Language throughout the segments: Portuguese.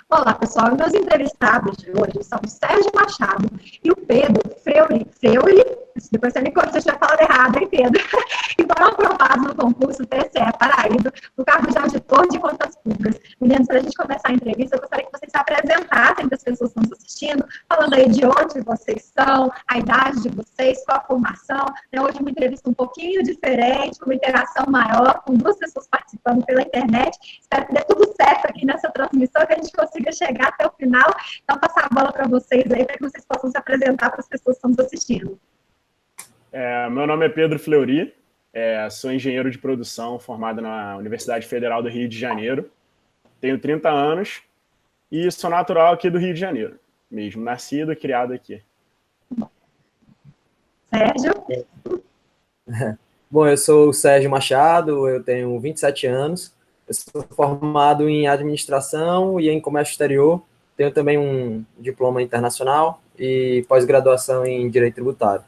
Olá, pessoal. Meus entrevistados de hoje são o Sérgio Machado e o Pedro Freire. Depois você me corrija se eu estiver falando errado, hein, Pedro? Que foram aprovados no concurso TCE Paraíba, no cargo de auditor de contas públicas. Meninos, para a gente começar a entrevista, eu gostaria que vocês se apresentassem para as pessoas que estão nos assistindo, falando aí de onde vocês são, a idade de vocês, qual a formação. Hoje uma entrevista um pouquinho diferente, uma interação maior, com duas pessoas participando pela internet. Espero que dê tudo certo aqui nessa transmissão, que a gente consiga chegar até o final. Então, passar a bola para vocês aí, para que vocês possam se apresentar para as pessoas que estão nos assistindo. Meu nome é Pedro Fleury, sou engenheiro de produção formado na Universidade Federal do Rio de Janeiro, tenho 30 anos e sou natural aqui do Rio de Janeiro, mesmo, nascido e criado aqui. Sérgio? Bom, eu sou o Sérgio Machado, eu tenho 27 anos, eu sou formado em administração e em comércio exterior, tenho também um diploma internacional e pós-graduação em direito tributário.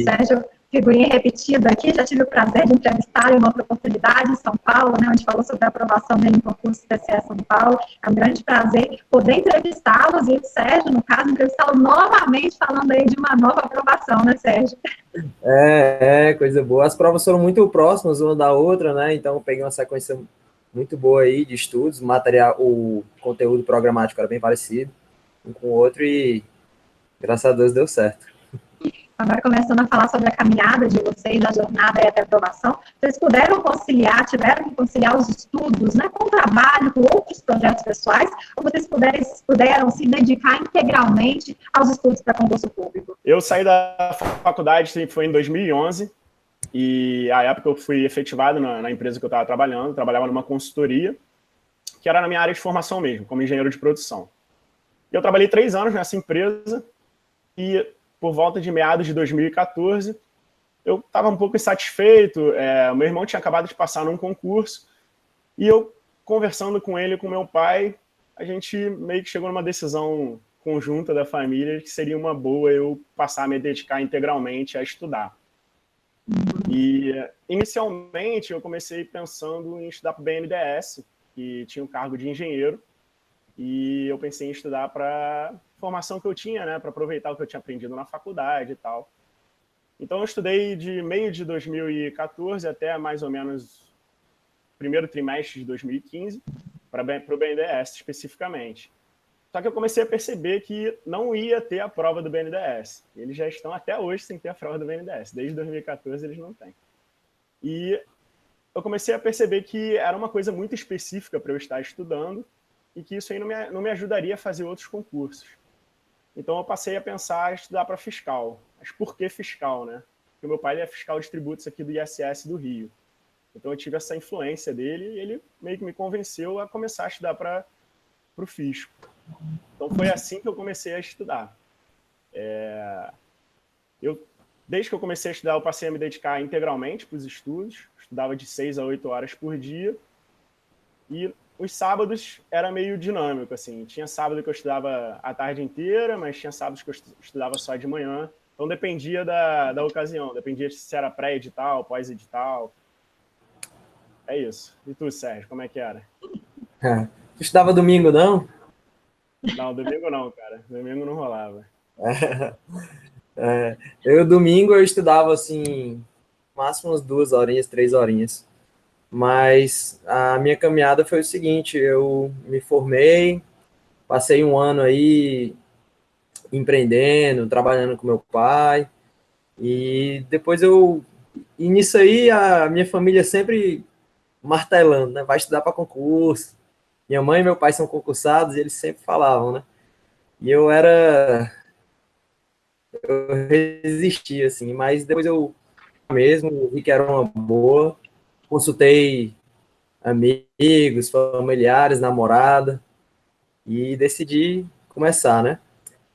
Sérgio, figurinha repetida aqui, já tive o prazer de entrevistá-lo em uma outra oportunidade em São Paulo, onde falou sobre a aprovação dele no concurso TCE São Paulo. É um grande prazer poder entrevistá-los e o Sérgio, no caso, entrevistá-lo novamente, falando aí de uma nova aprovação, né, Sérgio? Coisa boa. As provas foram muito próximas uma da outra, né? Então, eu peguei uma sequência muito boa aí de estudos, o conteúdo programático era bem parecido um com o outro e, graças a Deus, deu certo. Agora, começando a falar sobre a caminhada de vocês, a jornada até a aprovação, vocês tiveram que conciliar os estudos, né, com o trabalho, com outros projetos pessoais, ou vocês puderam se dedicar integralmente aos estudos para concurso público? Eu saí da faculdade, foi em 2011, e à época eu fui efetivado na empresa que eu estava trabalhando, trabalhava numa consultoria, que era na minha área de formação mesmo, como engenheiro de produção. Eu trabalhei 3 anos nessa empresa, e por volta de meados de 2014, eu estava um pouco insatisfeito, o meu irmão tinha acabado de passar num concurso, e eu, conversando com ele e com meu pai, a gente meio que chegou numa decisão conjunta da família que seria uma boa eu passar a me dedicar integralmente a estudar. E, inicialmente, eu comecei pensando em estudar para o BNDES, que tinha um cargo de engenheiro, e eu pensei em estudar para formação que eu tinha, né, para aproveitar o que eu tinha aprendido na faculdade e tal. Então, eu estudei de meio de 2014 até mais ou menos primeiro trimestre de 2015, para o BNDES especificamente. Só que eu comecei a perceber que não ia ter a prova do BNDES. Eles já estão até hoje sem ter a prova do BNDES. Desde 2014 eles não têm. E eu comecei a perceber que era uma coisa muito específica para eu estar estudando e que isso aí não me ajudaria a fazer outros concursos. Então eu passei a pensar em estudar para fiscal. Mas por que fiscal, né? Porque o meu pai ele é fiscal de tributos aqui do ISS do Rio. Então eu tive essa influência dele e ele meio que me convenceu a começar a estudar para o fisco. Então foi assim que eu comecei a estudar. Desde que eu comecei a estudar, eu passei a me dedicar integralmente para os estudos. Estudava de 6 a 8 horas por dia. E os sábados era meio dinâmico, assim. Tinha sábado que eu estudava a tarde inteira, mas tinha sábados que eu estudava só de manhã. Então dependia da ocasião, dependia se era pré-edital, pós-edital. É isso. E tu, Sérgio, como é que era? Tu estudava domingo, não? Não, domingo não, cara. Domingo não rolava. Domingo eu estudava, assim, máximo umas 2 horinhas, 3 horinhas. Mas a minha caminhada foi o seguinte, eu me formei, passei um ano aí empreendendo, trabalhando com meu pai, e depois e nisso aí a minha família sempre martelando, né? Vai estudar para concurso. Minha mãe e meu pai são concursados e eles sempre falavam, né? E eu resistia, assim, mas depois eu mesmo vi que era uma boa, consultei amigos, familiares, namorada, e decidi começar, né?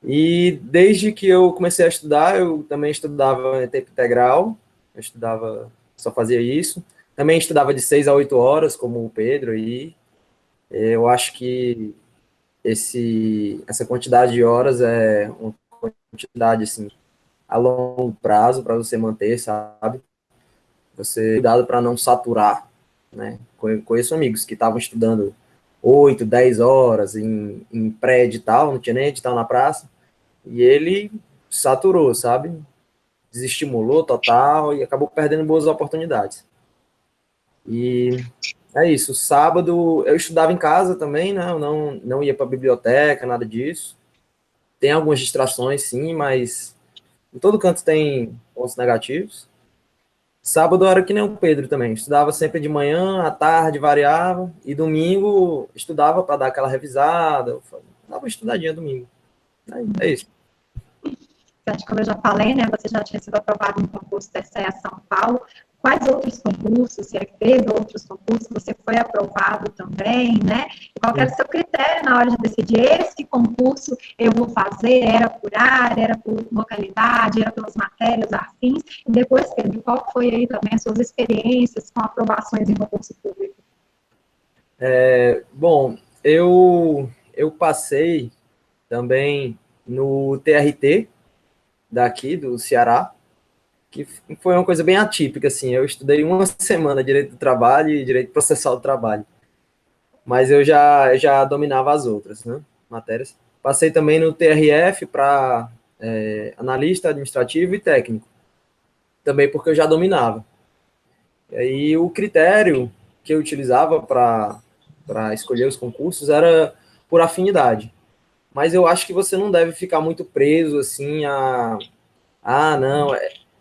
E desde que eu comecei a estudar, eu também estudava em tempo integral, só fazia isso. Também estudava de 6 a 8 horas, como o Pedro, e eu acho que essa quantidade de horas é uma quantidade, assim, a longo prazo para você manter, sabe? Você cuidado para não saturar, né? Conheço amigos que estavam estudando 8, 10 horas em pré-edital, não tinha nem edital na praça, e ele saturou, sabe? Desestimulou total e acabou perdendo boas oportunidades. E é isso. Sábado eu estudava em casa também, né? Eu não ia para a biblioteca, nada disso. Tem algumas distrações, sim, mas em todo canto tem pontos negativos. Sábado era que nem o Pedro também. Estudava sempre de manhã, à tarde variava, e domingo estudava para dar aquela revisada. Dava uma estudadinha domingo. É isso. Como eu já falei, né, você já tinha sido aprovado no concurso TCE São Paulo. Quais outros concursos, se é que teve outros concursos, você foi aprovado também, né? E qual era o seu critério na hora de decidir esse concurso eu vou fazer? Era por área, era por localidade, era pelas matérias afins? E depois, Pedro, qual foi aí também as suas experiências com aprovações em concurso público? Bom, eu passei também no TRT, daqui do Ceará, que foi uma coisa bem atípica, assim, eu estudei uma semana Direito do Trabalho e Direito Processual do Trabalho, mas eu já dominava as outras, né, matérias. Passei também no TRF para analista administrativo e técnico, também porque eu já dominava. E aí o critério que eu utilizava para escolher os concursos era por afinidade, mas eu acho que você não deve ficar muito preso, assim,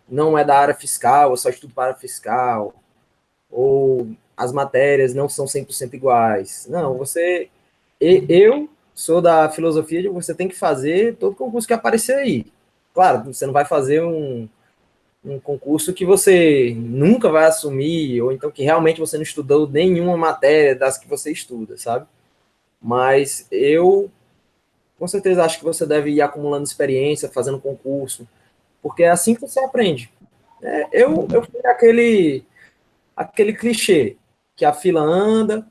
não é da área fiscal, eu só estudo para fiscal, ou as matérias não são 100% iguais. Não, eu sou da filosofia de você tem que fazer todo concurso que aparecer aí. Claro, você não vai fazer um concurso que você nunca vai assumir, ou então que realmente você não estudou nenhuma matéria das que você estuda, sabe? Mas eu, com certeza, acho que você deve ir acumulando experiência, fazendo concurso, porque é assim que você aprende. Eu fui aquele clichê, que a fila anda,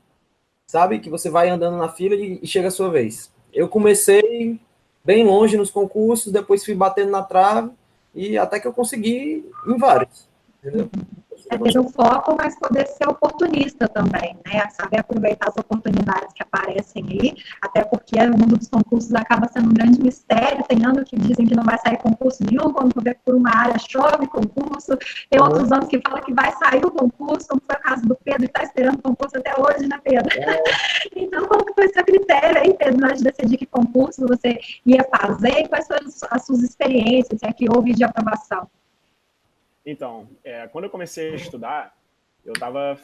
sabe? Que você vai andando na fila e chega a sua vez. Eu comecei bem longe nos concursos, depois fui batendo na trave, e até que eu consegui em vários, entendeu? É ter o foco, mas poder ser oportunista também, né? Saber aproveitar as oportunidades que aparecem aí, até porque o mundo dos concursos acaba sendo um grande mistério. Tem anos que dizem que não vai sair concurso nenhum, quando vê por uma área chove concurso. Tem outros anos que falam que vai sair o concurso, como foi o caso do Pedro, que está esperando o concurso até hoje, né, Pedro? Então, como que foi seu critério aí, Pedro, na hora de decidir que concurso você ia fazer e quais foram as suas experiências, se é que houve de aprovação? Então, quando eu comecei a estudar, eu estava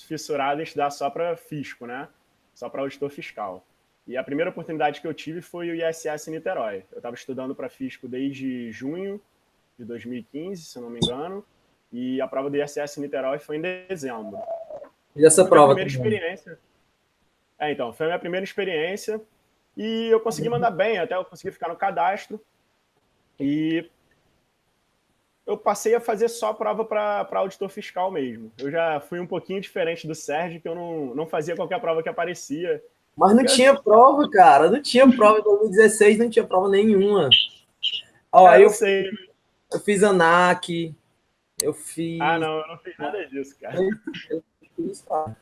fissurado em estudar só para fisco, né? Só para auditor fiscal. E a primeira oportunidade que eu tive foi o ISS Niterói. Eu estava estudando para fisco desde junho de 2015, se eu não me engano, e a prova do ISS Niterói foi em dezembro. E essa prova? Foi a primeira experiência. Então, foi a minha primeira experiência e eu consegui mandar bem, até eu consegui ficar no cadastro. E eu passei a fazer só prova para auditor fiscal mesmo. Eu já fui um pouquinho diferente do Sérgio, que eu não fazia qualquer prova que aparecia. Mas não tinha prova, cara. Não tinha prova em 2016, não tinha prova nenhuma. Ó, aí eu sei. Eu fiz ANAC, eu fiz... Ah, não, eu não fiz nada disso, cara. Eu fiz, cara.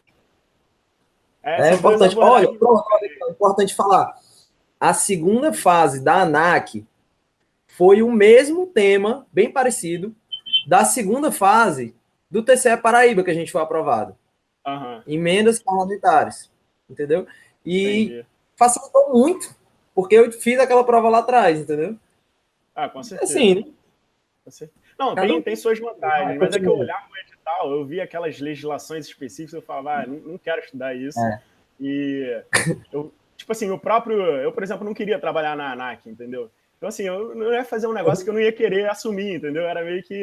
É importante. Olha, é importante falar. A segunda fase da ANAC foi o mesmo tema, bem parecido, da segunda fase do TCE Paraíba, que a gente foi aprovado. Emendas parlamentares. Entendeu? E Entendi. facilitou muito, porque eu fiz aquela prova lá atrás, entendeu? Ah, com certeza. Assim, né? Não, tem suas vantagens, mas é que eu olhava o edital, eu via aquelas legislações específicas, eu falava, não quero estudar isso. E eu, tipo assim, eu, por exemplo, não queria trabalhar na ANAC, entendeu? Então, assim, eu não ia fazer um negócio que eu não ia querer assumir, entendeu? Era meio que,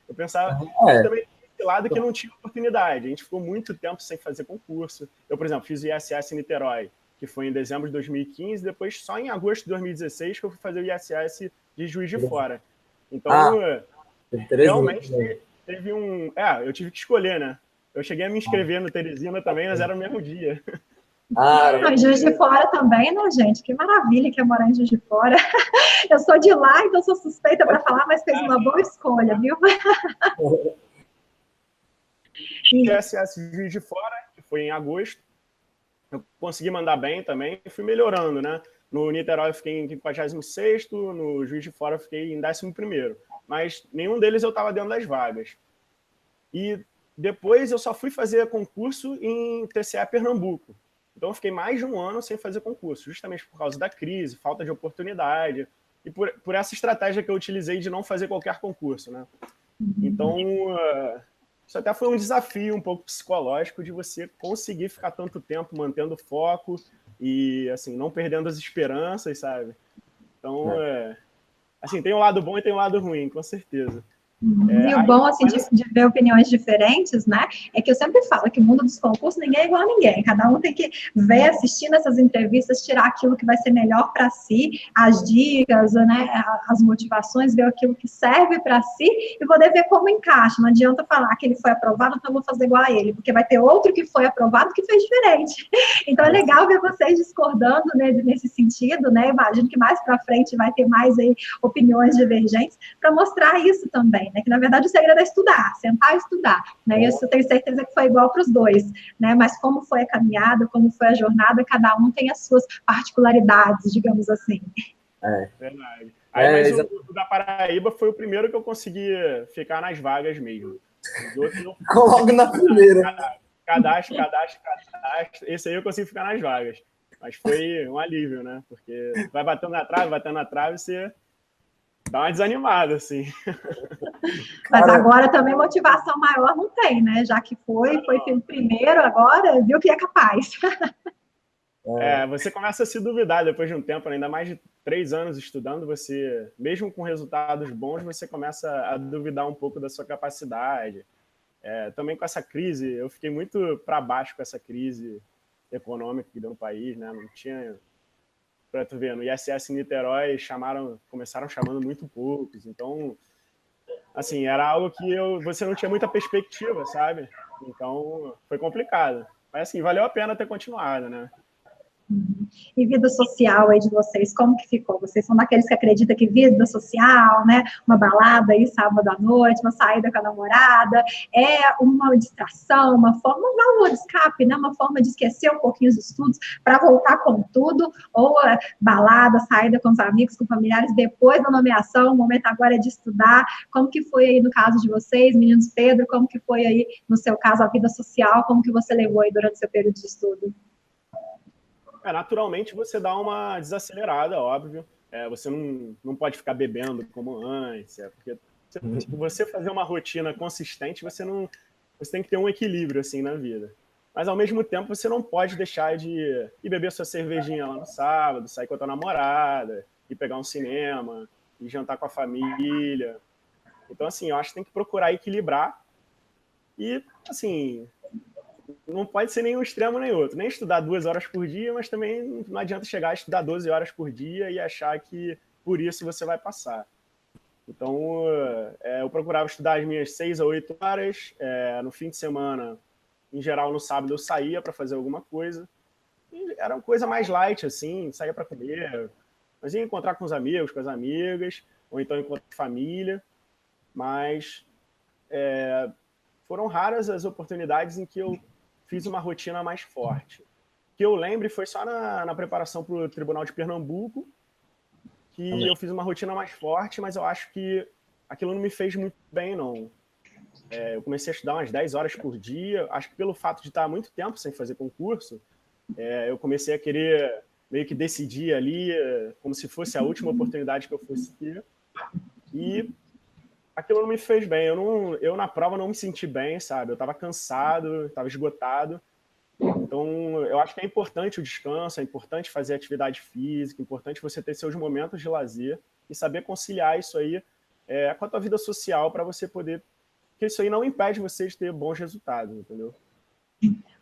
eu pensava, também desse lado que não tinha oportunidade. A gente ficou muito tempo sem fazer concurso. Eu, por exemplo, fiz o ISS em Niterói, que foi em dezembro de 2015, depois só em agosto de 2016 que eu fui fazer o ISS de Juiz de Fora. Então, realmente teve um... eu tive que escolher, né? Eu cheguei a me inscrever no Teresina também, mas era no mesmo dia. Em Juiz de Fora também, né, gente? Que maravilha que é morar em Juiz de Fora. Eu sou de lá, então sou suspeita para falar, mas fez uma boa escolha, viu? ISS Juiz de Fora, que foi em agosto. eu consegui mandar bem também e fui melhorando, né? No Niterói eu fiquei em 56º, no Juiz de Fora eu fiquei em 11º. Mas nenhum deles eu estava dentro das vagas. E depois eu só fui fazer concurso em TCE Pernambuco. Então eu fiquei mais de um ano sem fazer concurso, justamente por causa da crise, falta de oportunidade, e por essa estratégia que eu utilizei de não fazer qualquer concurso, né? Então, isso até foi um desafio um pouco psicológico de você conseguir ficar tanto tempo mantendo foco e, assim, não perdendo as esperanças, sabe? Então, assim, tem um lado bom e tem um lado ruim, com certeza. E o bom, assim, de ver opiniões diferentes, né, é que eu sempre falo que o mundo dos concursos ninguém é igual a ninguém, cada um tem que ver, assistindo essas entrevistas, tirar aquilo que vai ser melhor para si, as dicas, né, as motivações, ver aquilo que serve para si e poder ver como encaixa. Não adianta falar que ele foi aprovado, então eu vou fazer igual a ele, porque vai ter outro que foi aprovado que fez diferente. Então é legal ver vocês discordando, né, nesse sentido, né, imagino que mais para frente vai ter mais aí opiniões divergentes para mostrar isso também, né? Que na verdade o segredo é estudar, sentar e estudar, né? Isso eu tenho certeza que foi igual para os dois, né? Mas como foi a caminhada, como foi a jornada, cada um tem as suas particularidades, digamos assim. Verdade. Aí, mas o da Paraíba foi o primeiro que eu consegui ficar nas vagas mesmo. Os outros não. Logo na primeira. Cadastro. Esse aí eu consegui ficar nas vagas. Mas foi um alívio, né? Porque vai batendo na trave, você dá uma desanimada, assim. Mas agora também motivação maior não tem, né? Já que foi o primeiro, agora viu que é capaz. Você começa a se duvidar depois de um tempo, ainda mais de 3 anos estudando, você, mesmo com resultados bons, você começa a duvidar um pouco da sua capacidade. Também com essa crise, eu fiquei muito para baixo com essa crise econômica que deu no país, né? Não tinha... Para tu ver, no ISS Niterói começaram chamando muito poucos, então, assim, era algo que você não tinha muita perspectiva, sabe? Então, foi complicado. Mas, assim, valeu a pena ter continuado, né? E vida social aí de vocês, como que ficou? Vocês são daqueles que acreditam que vida social, né, uma balada aí sábado à noite, uma saída com a namorada, é uma distração, uma válvula de escape, né, uma forma de esquecer um pouquinho os estudos para voltar com tudo, ou balada, saída com os amigos, com familiares, depois da nomeação, o momento agora é de estudar. Como que foi aí no caso de vocês, meninos Pedro, como que foi aí no seu caso a vida social, como que você levou aí durante o seu período de estudo? Naturalmente você dá uma desacelerada, óbvio. Você não pode ficar bebendo como antes, porque você fazer uma rotina consistente, você tem que ter um equilíbrio assim na vida. Mas ao mesmo tempo você não pode deixar de ir beber sua cervejinha lá no sábado, sair com a tua namorada, ir pegar um cinema, ir jantar com a família. Então, assim, eu acho que tem que procurar equilibrar e, assim, não pode ser nem um extremo nem outro. Nem estudar 2 horas por dia, mas também não adianta chegar a estudar 12 horas por dia e achar que por isso você vai passar. Então, eu procurava estudar as minhas 6 a 8 horas. No fim de semana, em geral, no sábado, eu saía para fazer alguma coisa. E era uma coisa mais light, assim, saía para comer. Mas ia encontrar com os amigos, com as amigas, ou então encontrar com a família. Mas foram raras as oportunidades em que eu fiz uma rotina mais forte. O que eu lembro foi só na preparação para o Tribunal de Pernambuco, que eu fiz uma rotina mais forte, mas eu acho que aquilo não me fez muito bem, não. Eu comecei a estudar umas 10 horas por dia, acho que pelo fato de estar muito tempo sem fazer concurso, eu comecei a querer meio que decidir ali, como se fosse a última oportunidade que eu fosse ter, e aquilo não me fez bem. Eu na prova não me senti bem, sabe? Eu estava cansado, estava esgotado. Então, eu acho que é importante o descanso, é importante fazer atividade física, é importante você ter seus momentos de lazer e saber conciliar isso aí com a tua vida social para você poder... Porque isso aí não impede você de ter bons resultados, entendeu?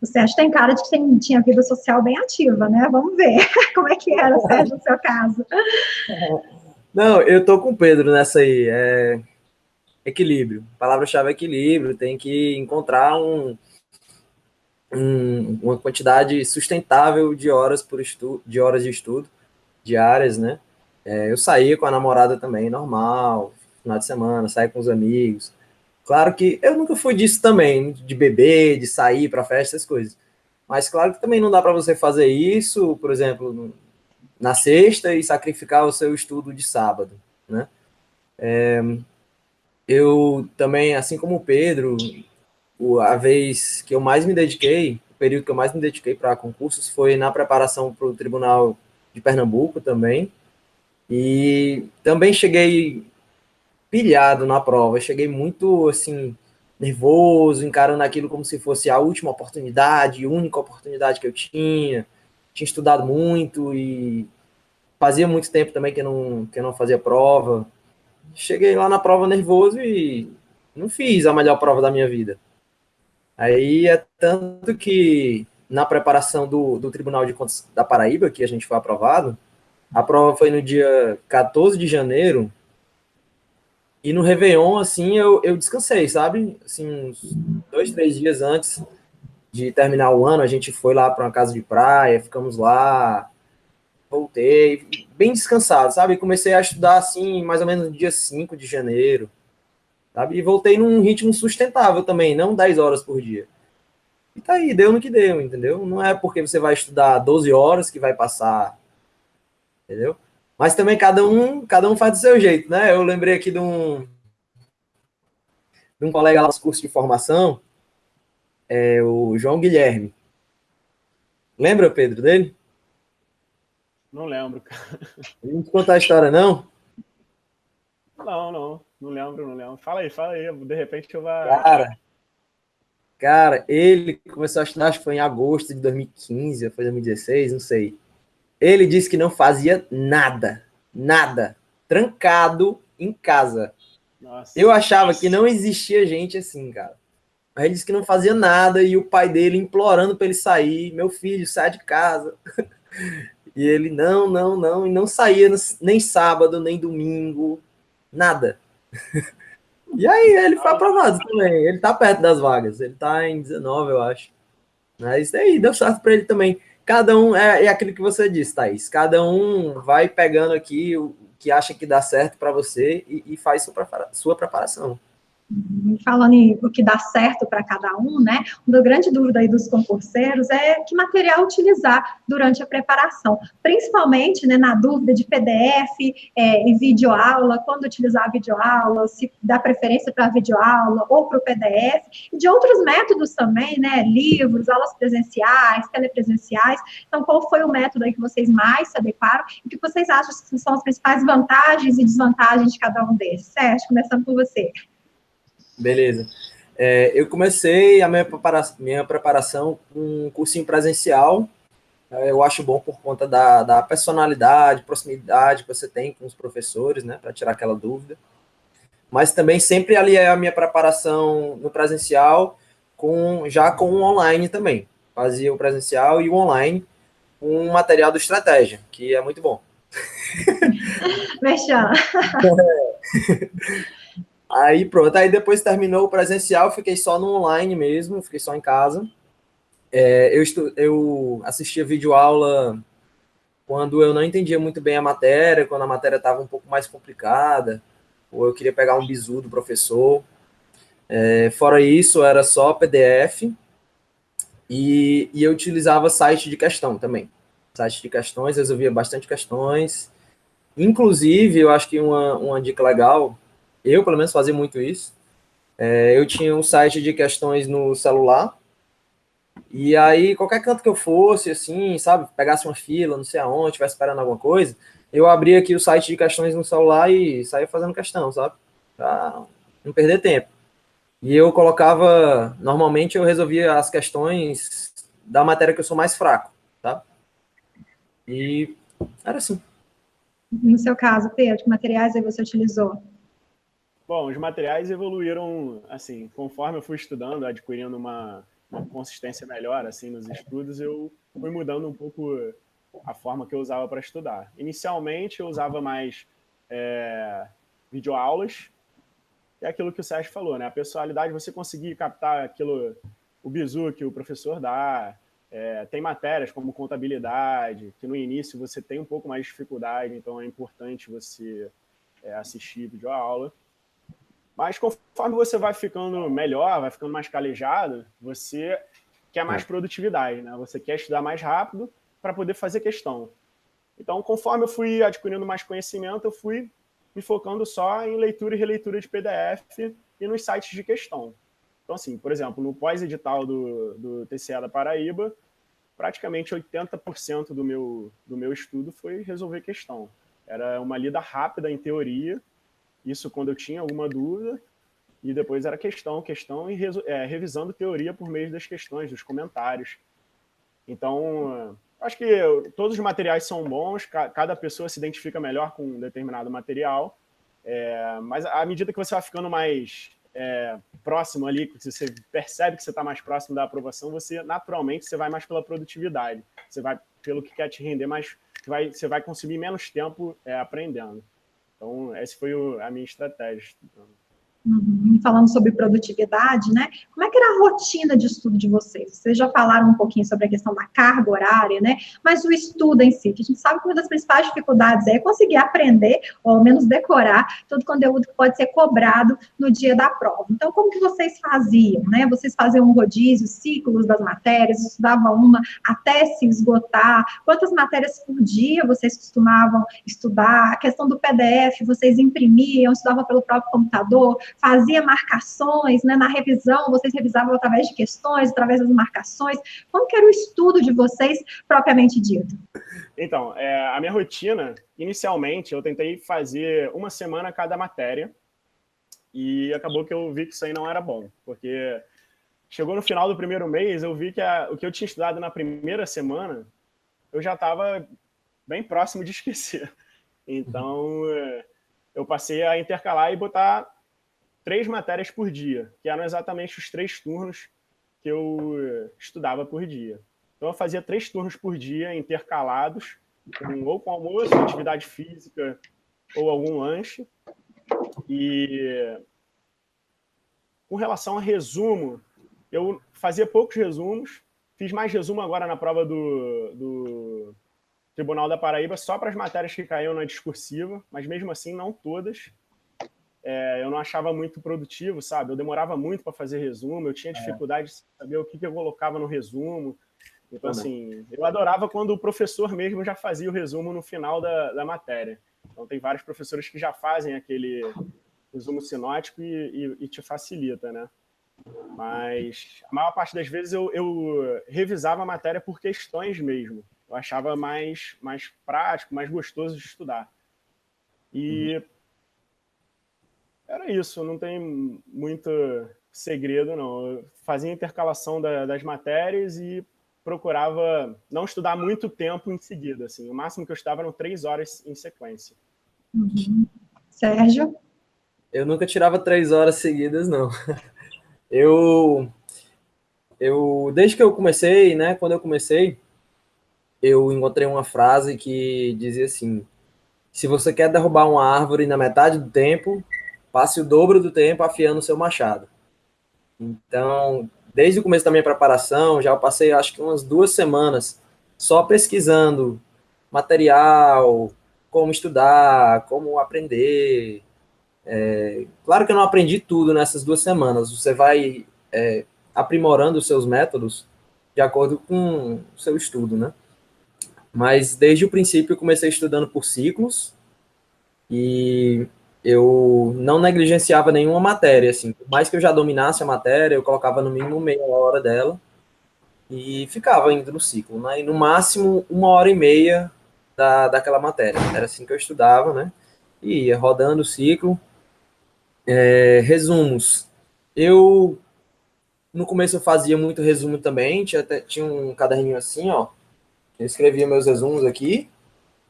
O Sérgio tem cara de que tinha vida social bem ativa, né? Vamos ver como é que era, Sérgio, no seu caso. Não, eu tô com o Pedro nessa aí. Equilíbrio. A palavra-chave é equilíbrio. Tem que encontrar uma quantidade sustentável de horas de horas de estudo diárias, né? Eu saía com a namorada também, normal, final de semana, saía com os amigos. Claro que eu nunca fui disso também, de beber, de sair para festa, essas coisas. Mas claro que também não dá para você fazer isso, por exemplo, na sexta e sacrificar o seu estudo de sábado, né? Eu também, assim como o Pedro, a vez que eu mais me dediquei, o período que eu mais me dediquei para concursos foi na preparação para o Tribunal de Pernambuco também. E também cheguei pilhado na prova, cheguei muito assim nervoso, encarando aquilo como se fosse a última oportunidade, a única oportunidade que eu tinha estudado muito e fazia muito tempo também que eu não fazia prova. Cheguei lá na prova nervoso e não fiz a melhor prova da minha vida. Aí é tanto que na preparação do Tribunal de Contas da Paraíba, que a gente foi aprovado, a prova foi no dia 14 de janeiro, e no Réveillon, assim, eu descansei, sabe? Assim, uns 2, 3 dias antes de terminar o ano, a gente foi lá para uma casa de praia, ficamos lá, voltei, bem descansado, sabe? E comecei a estudar, assim, mais ou menos no dia 5 de janeiro, sabe? E voltei num ritmo sustentável também, não 10 horas por dia. E tá aí, deu no que deu, entendeu? Não é porque você vai estudar 12 horas que vai passar, entendeu? Mas também cada um faz do seu jeito, né? Eu lembrei aqui de um colega lá no curso de formação, o João Guilherme. Lembra, Pedro, dele? Não lembro, cara. Não te contar a história, não? Não lembro, não lembro. Fala aí, de repente eu vou... Cara, cara, ele começou a estudar, acho que foi em agosto de 2015, ou foi 2016, não sei. Ele disse que não fazia nada, nada, trancado em casa. Eu Nossa. achava que não existia gente assim, cara. Mas ele disse que não fazia nada e o pai dele implorando para ele sair. Meu filho, sai de casa. E ele, não, não, não. E não saía nem sábado, nem domingo, nada. E aí ele foi aprovado também. Ele tá perto das vagas. Ele tá em 19, eu acho. Mas isso aí deu certo para ele também. Cada um, é aquilo que você disse, Thaís. Cada um vai pegando aqui o que acha que dá certo para você e faz sua preparação. Falando em o que dá certo para cada um, né? Uma grande dúvida aí dos concurseiros é que material utilizar durante a preparação, principalmente, né, na dúvida de PDF e videoaula, quando utilizar a videoaula, se dá preferência para a videoaula ou para o PDF, e de outros métodos também, né? Livros, aulas presenciais, telepresenciais. Então, qual foi o método aí que vocês mais se adequaram e que vocês acham que são as principais vantagens e desvantagens de cada um desses? Sérgio, começando por você. Beleza. Eu comecei a minha preparação com um cursinho presencial. Eu acho bom por conta da personalidade, proximidade que você tem com os professores, né, para tirar aquela dúvida. Mas também sempre aliei a minha preparação no presencial já com o online também. Fazia o presencial e o online com um material do Estratégia, que é muito bom. Mexão. Aí pronto, aí depois terminou o presencial, fiquei só no online mesmo, fiquei só em casa. Eu assistia videoaula quando eu não entendia muito bem a matéria, quando a matéria estava um pouco mais complicada, ou eu queria pegar um bizu do professor. Fora isso, era só PDF e eu utilizava site de questão também. Site de questões, resolvia bastante questões. Inclusive, eu acho que uma dica legal, eu pelo menos fazia muito isso, eu tinha um site de questões no celular, e aí qualquer canto que eu fosse, assim, sabe, pegasse uma fila, não sei aonde, estivesse esperando alguma coisa, eu abria aqui o site de questões no celular e saía fazendo questão, sabe? Pra não perder tempo. E eu colocava, normalmente eu resolvia as questões da matéria que eu sou mais fraco, tá? E era assim. No seu caso, Pedro, que materiais aí você utilizou? Bom, os materiais evoluíram, assim, conforme eu fui estudando, adquirindo uma consistência melhor, assim, nos estudos, eu fui mudando um pouco a forma que eu usava para estudar. Inicialmente, eu usava mais videoaulas, é aquilo que o Sérgio falou, né? A personalidade, você conseguir captar aquilo, o bizu que o professor dá. Tem matérias como contabilidade, que no início você tem um pouco mais de dificuldade, então é importante você assistir videoaula. Mas conforme você vai ficando melhor, vai ficando mais calejado, você quer mais produtividade, né? Você quer estudar mais rápido para poder fazer questão. Então, conforme eu fui adquirindo mais conhecimento, eu fui me focando só em leitura e releitura de PDF e nos sites de questão. Então, assim, por exemplo, no pós-edital do TCE da Paraíba, praticamente 80% do meu estudo foi resolver questão. Era uma lida rápida em teoria, isso quando eu tinha alguma dúvida, e depois era questão e revisando teoria por meio das questões, dos comentários. Então, acho que todos os materiais são bons, cada pessoa se identifica melhor com um determinado material, mas à medida que você vai ficando mais próximo ali, que você percebe que você está mais próximo da aprovação, naturalmente você vai mais pela produtividade, você vai pelo que quer te render mais, você vai consumir menos tempo aprendendo. Então, essa foi a minha estratégia. Falando sobre produtividade, né? Como é que era a rotina de estudo de vocês? Vocês já falaram um pouquinho sobre a questão da carga horária, né? Mas o estudo em si, que a gente sabe que uma das principais dificuldades é conseguir aprender, ou ao menos decorar, todo o conteúdo que pode ser cobrado no dia da prova. Então, como que vocês faziam, né? Vocês faziam um rodízio, ciclos das matérias, estudavam uma até se esgotar? Quantas matérias por dia vocês costumavam estudar? A questão do PDF, vocês imprimiam, estudavam pelo próprio computador? Fazia marcações, né, na revisão, vocês revisavam através de questões, através das marcações. Como que era o estudo de vocês, propriamente dito? Então, a minha rotina, inicialmente, eu tentei fazer uma semana cada matéria, e acabou que eu vi que isso aí não era bom, porque chegou no final do primeiro mês, eu vi que o que eu tinha estudado na primeira semana, eu já estava bem próximo de esquecer. Então, eu passei a intercalar e botar 3 matérias por dia, que eram exatamente os 3 turnos que eu estudava por dia. Então, eu fazia 3 turnos por dia, intercalados, ou com almoço, atividade física, ou algum lanche. E com relação a resumo, eu fazia poucos resumos, fiz mais resumo agora na prova do Tribunal da Paraíba, só para as matérias que caíam na discursiva, mas mesmo assim não todas. Eu não achava muito produtivo, sabe? Eu demorava muito para fazer resumo, eu tinha dificuldade de saber o que eu colocava no resumo. Então, assim, eu adorava quando o professor mesmo já fazia o resumo no final da matéria. Então, tem vários professores que já fazem aquele resumo sinótico e te facilita, né? Mas a maior parte das vezes eu revisava a matéria por questões mesmo. Eu achava mais prático, mais gostoso de estudar. E era isso, não tem muito segredo, não. Eu fazia intercalação das matérias e procurava não estudar muito tempo em seguida. Assim. O máximo que eu estudava eram 3 horas em sequência. Sérgio? Eu nunca tirava 3 horas seguidas, não. Eu desde que eu comecei, né, quando eu comecei, eu encontrei uma frase que dizia assim: se você quer derrubar uma árvore na metade do tempo, passe o dobro do tempo afiando o seu machado. Então, desde o começo da minha preparação, já eu passei acho que umas 2 semanas só pesquisando material, como estudar, como aprender. Claro que eu não aprendi tudo nessas 2 semanas, você vai aprimorando os seus métodos de acordo com o seu estudo, né? Mas desde o princípio eu comecei estudando por ciclos e eu não negligenciava nenhuma matéria, assim. Por mais que eu já dominasse a matéria, eu colocava no mínimo meia hora dela e ficava indo no ciclo, né? E no máximo 1h30 daquela matéria. Era assim que eu estudava, né? E ia rodando o ciclo. Resumos. No começo eu fazia muito resumo também, tinha um caderninho assim, ó. Eu escrevia meus resumos aqui.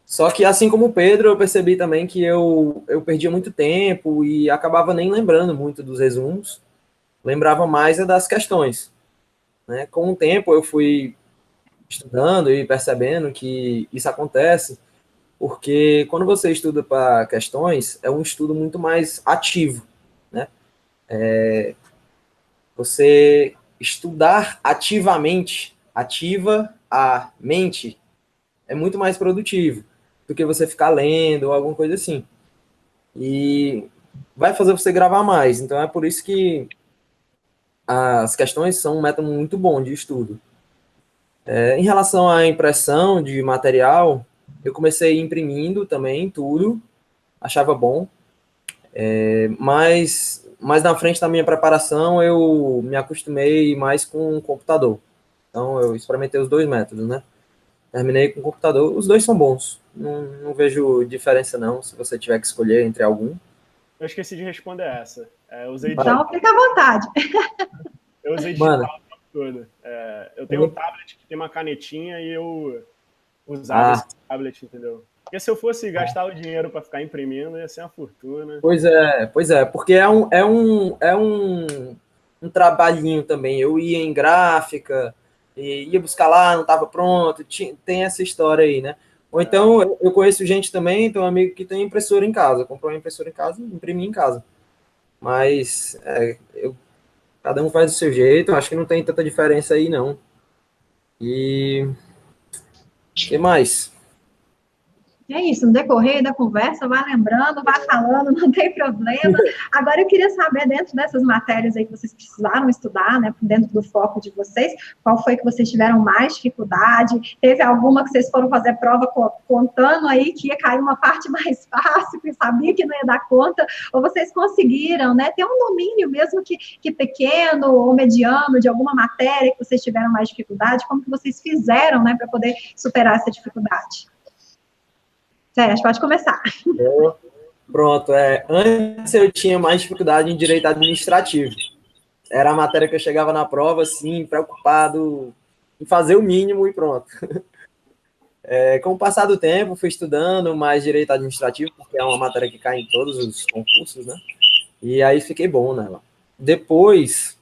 Só que, assim como o Pedro, eu percebi também que eu perdia muito tempo e acabava nem lembrando muito dos resumos. Lembrava mais das questões, né? Com o tempo, eu fui estudando e percebendo que isso acontece porque quando você estuda para questões, é um estudo muito mais ativo, né? Você estudar ativamente, ativa a mente, é muito mais produtivo do que você ficar lendo ou alguma coisa assim. E vai fazer você gravar mais. Então é por isso que as questões são um método muito bom de estudo. Em relação à impressão de material, eu comecei imprimindo também tudo, achava bom, mas na frente da minha preparação eu me acostumei mais com o computador. Então eu experimentei os dois métodos, né? Terminei com o computador, os dois são bons, não vejo diferença não, se você tiver que escolher entre algum. Eu esqueci de responder essa. Eu usei Então, fica à vontade. Eu usei Mano, digital o tempo todo. Eu tenho um tablet que tem uma canetinha e eu usava esse tablet, entendeu? Porque se eu fosse gastar o dinheiro para ficar imprimindo, ia ser uma fortuna. Pois é, porque um trabalhinho também. Eu ia em gráfica, e ia buscar lá, não estava pronto, tem essa história aí, né? Ou então, eu conheço gente também, tem um amigo que tem impressora em casa, comprou uma impressora em casa e imprimi em casa. Mas cada um faz do seu jeito, acho que não tem tanta diferença aí, não. E o que mais? É isso, no decorrer da conversa, vai lembrando, vai falando, não tem problema. Agora, eu queria saber, dentro dessas matérias aí que vocês precisaram estudar, né, dentro do foco de vocês, qual foi que vocês tiveram mais dificuldade? Teve alguma que vocês foram fazer prova contando aí que ia cair uma parte mais fácil, que sabia que não ia dar conta? Ou vocês conseguiram, né, ter um domínio mesmo que pequeno ou mediano de alguma matéria que vocês tiveram mais dificuldade? Como que vocês fizeram, né, para poder superar essa dificuldade? Sérgio, pode começar. Pronto, antes eu tinha mais dificuldade em direito administrativo. Era a matéria que eu chegava na prova, assim, preocupado em fazer o mínimo e pronto. Com o passar do tempo, fui estudando mais direito administrativo, porque é uma matéria que cai em todos os concursos, né? E aí fiquei bom nela. Depois,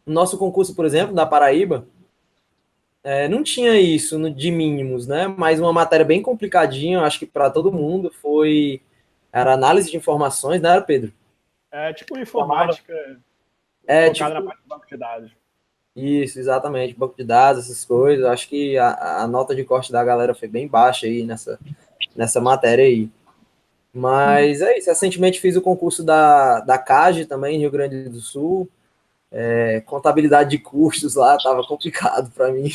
no nosso concurso, por exemplo, da Paraíba, não tinha isso de mínimos, né? Mas uma matéria bem complicadinha, acho que para todo mundo, era análise de informações, né, Pedro? Tipo informática focada na parte de banco de dados. Isso, exatamente, banco de dados, essas coisas. Acho que a nota de corte da galera foi bem baixa aí nessa matéria aí. Mas é isso, recentemente fiz o concurso da CAGE também, em Rio Grande do Sul. Contabilidade de custos lá estava complicado para mim,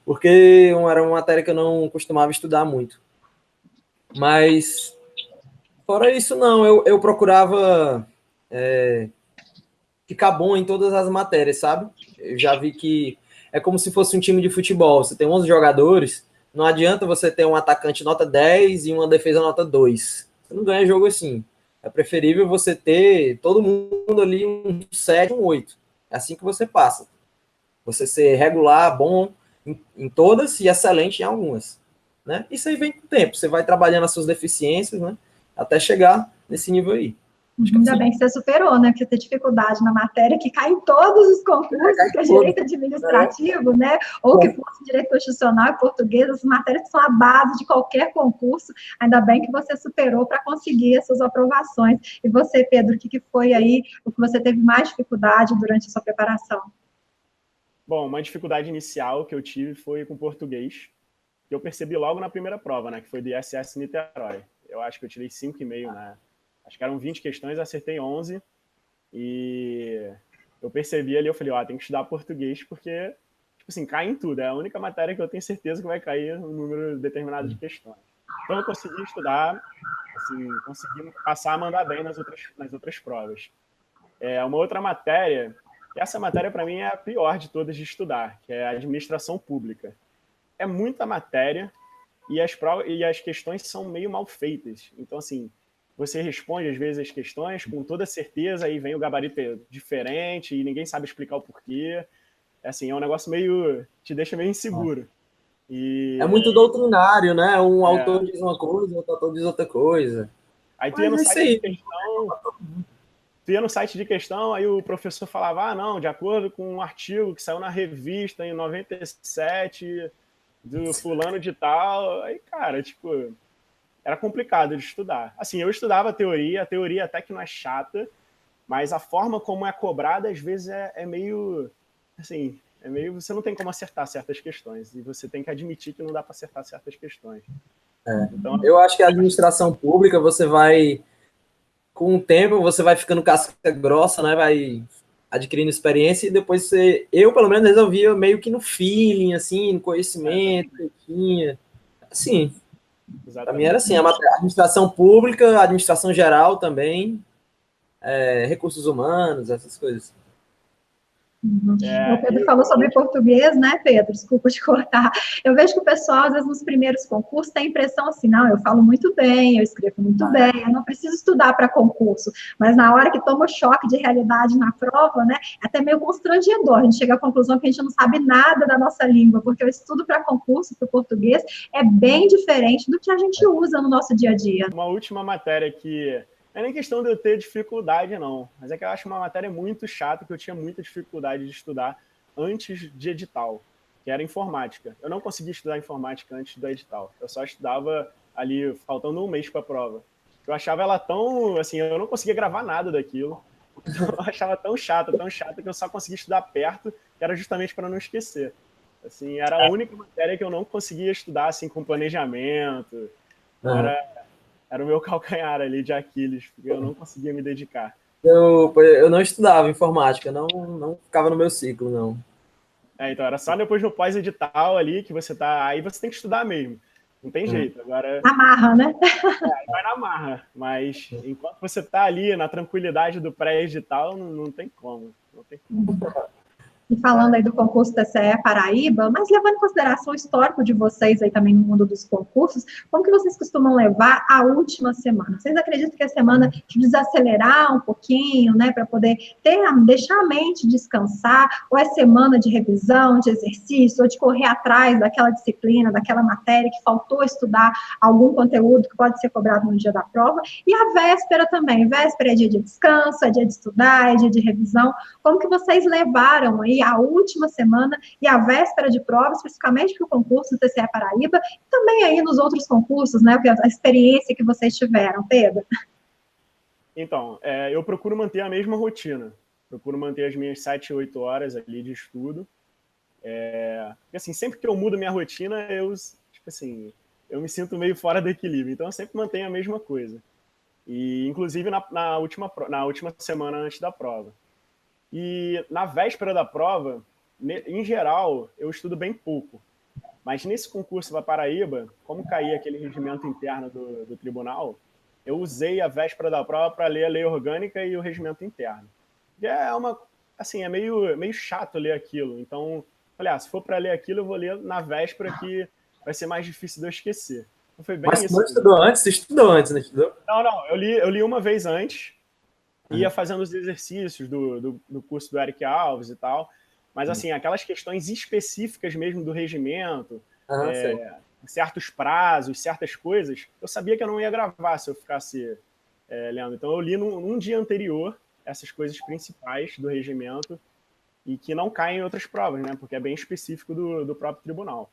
porque era uma matéria que eu não costumava estudar muito. Mas, fora isso, não, eu procurava ficar bom em todas as matérias, sabe? Eu já vi que é como se fosse um time de futebol. Você tem 11 jogadores, não adianta você ter um atacante nota 10 e uma defesa nota 2. Você não ganha jogo assim. É preferível você ter todo mundo ali um 7, um 8. É assim que você passa. Você ser regular, bom em todas e excelente em algumas. Né? Isso aí vem com o tempo. Você vai trabalhando as suas deficiências, né? Até chegar nesse nível aí. Ainda bem que você superou, né? Porque ter dificuldade na matéria que cai em todos os concursos, que é direito administrativo, né? Ou que fosse direito constitucional e português, as matérias que são a base de qualquer concurso. Ainda bem que você superou para conseguir essas aprovações. E você, Pedro, o que foi aí o que você teve mais dificuldade durante a sua preparação? Bom, uma dificuldade inicial que eu tive foi com português, que eu percebi logo na primeira prova, né? Que foi do ISS Niterói. Eu acho que eu tirei 5,5, né? Acho que eram 20 questões, acertei 11. E eu percebi ali, eu falei, tem que estudar português, porque, tipo assim, cai em tudo. É a única matéria que eu tenho certeza que vai cair um número determinado de questões. Então eu consegui estudar, assim, consegui passar a mandar bem nas outras provas. Uma outra matéria, que essa matéria para mim é a pior de todas de estudar, que é a administração pública. É muita matéria e as questões são meio mal feitas. Então, assim, você responde, às vezes, as questões com toda certeza, aí vem o gabarito diferente e ninguém sabe explicar o porquê. Assim, é um negócio meio... te deixa meio inseguro. É muito doutrinário, né? Um autor diz uma coisa, outro autor diz outra coisa. Aí tu ia no site de questão... Tu ia no site de questão, aí o professor falava, não, de acordo com um artigo que saiu na revista em 97, do fulano de tal. Aí, cara, tipo... era complicado de estudar. Assim, eu estudava a teoria até que não é chata, mas a forma como é cobrada, às vezes, é meio... assim, você não tem como acertar certas questões, e você tem que admitir que não dá para acertar certas questões. Então, eu acho que a administração pública, você vai com o tempo você vai ficando casca grossa, né? Vai adquirindo experiência e depois eu pelo menos resolvia meio que no feeling, assim, no conhecimento que eu tinha. Assim, para mim era assim, a administração pública, a administração geral também, recursos humanos, essas coisas. O Pedro falou sobre português, né, Pedro? Desculpa te cortar. Eu vejo que o pessoal, às vezes, nos primeiros concursos, tem a impressão assim, não, eu falo muito bem, eu escrevo muito bem, eu não preciso estudar para concurso. Mas na hora que toma o choque de realidade na prova, né, é até meio constrangedor. A gente chega à conclusão que a gente não sabe nada da nossa língua, porque o estudo para concurso, para o português, é bem diferente do que a gente usa no nosso dia a dia. Uma última matéria que não é nem questão de eu ter dificuldade, não. Mas é que eu acho uma matéria muito chata, que eu tinha muita dificuldade de estudar antes de edital, que era informática. Eu não conseguia estudar informática antes do edital. Eu só estudava ali, faltando um mês para a prova. Eu achava ela tão... assim, eu não conseguia gravar nada daquilo. Eu achava tão chata, que eu só conseguia estudar perto, que era justamente para não esquecer. Assim, era a única matéria que eu não conseguia estudar assim, com planejamento. Era o meu calcanhar ali de Aquiles, porque eu não conseguia me dedicar. Eu não estudava informática, não ficava no meu ciclo, não. Então era só depois no pós-edital ali que você tá... Aí você tem que estudar mesmo. Não tem jeito. Agora... Amarra, né? Vai na marra. Mas enquanto você tá ali na tranquilidade do pré-edital, não tem como. Não tem como. E falando aí do concurso TCE Paraíba, mas levando em consideração o histórico de vocês aí também no mundo dos concursos, como que vocês costumam levar a última semana? Vocês acreditam que a semana de desacelerar um pouquinho, né, para poder deixar a mente descansar, ou é semana de revisão, de exercício, ou de correr atrás daquela disciplina, daquela matéria que faltou estudar algum conteúdo que pode ser cobrado no dia da prova? E a véspera também, véspera é dia de descanso, é dia de estudar, é dia de revisão. Como que vocês levaram aí a última semana e a véspera de prova, especificamente para o concurso do TCE Paraíba, e também aí nos outros concursos, né, a experiência que vocês tiveram, Pedro? Então, eu procuro manter a mesma rotina. Procuro manter as minhas 7, 8 horas ali de estudo. Porque, assim, sempre que eu mudo minha rotina, eu me sinto meio fora do equilíbrio. Então, eu sempre mantenho a mesma coisa. E, inclusive, na última semana antes da prova. E na véspera da prova, em geral, eu estudo bem pouco. Mas nesse concurso da Paraíba, como caía aquele regimento interno do tribunal, eu usei a véspera da prova para ler a lei orgânica e o regimento interno. E é meio chato ler aquilo. Então, falei, se for para ler aquilo, eu vou ler na véspera, que vai ser mais difícil de eu esquecer. Então, foi bem Mas isso. Mas você estudou antes, né? Estudou? Não, eu li uma vez antes, ia fazendo os exercícios do curso do Eric Alves e tal, mas assim, aquelas questões específicas mesmo do regimento, certos prazos, certas coisas, eu sabia que eu não ia gravar se eu ficasse lendo. Então eu li num dia anterior essas coisas principais do regimento e que não caem em outras provas, né? Porque é bem específico do próprio tribunal.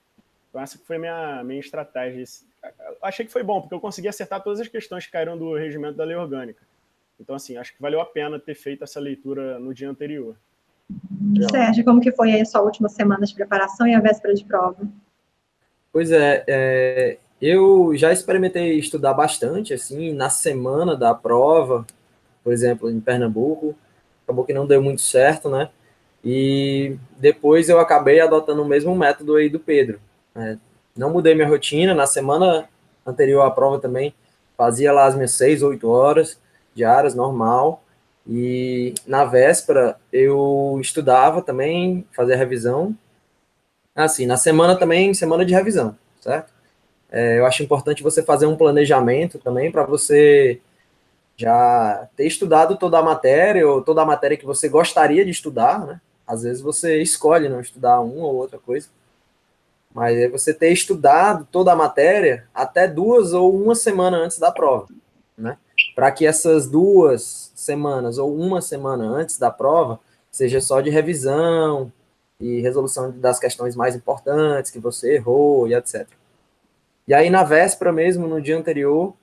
Então essa foi a minha estratégia. Eu achei que foi bom, porque eu consegui acertar todas as questões que caíram do regimento da lei orgânica. Então, assim, acho que valeu a pena ter feito essa leitura no dia anterior. Sérgio, como que foi aí a sua última semana de preparação e a véspera de prova? Pois eu já experimentei estudar bastante, assim, na semana da prova, por exemplo, em Pernambuco, acabou que não deu muito certo, né? E depois eu acabei adotando o mesmo método aí do Pedro. Não mudei minha rotina, na semana anterior à prova também, fazia lá as minhas 6, 8 horas diárias, normal, e na véspera eu estudava também, fazia revisão, assim, na semana também, semana de revisão, certo? Eu acho importante você fazer um planejamento também para você já ter estudado toda a matéria, ou toda a matéria que você gostaria de estudar, né? Às vezes você escolhe não estudar uma ou outra coisa, mas é você ter estudado toda a matéria até 2 ou 1 semana antes da prova, né? Para que essas 2 semanas ou 1 semana antes da prova seja só de revisão e resolução das questões mais importantes que você errou e etc. E aí, na véspera mesmo, no dia anterior,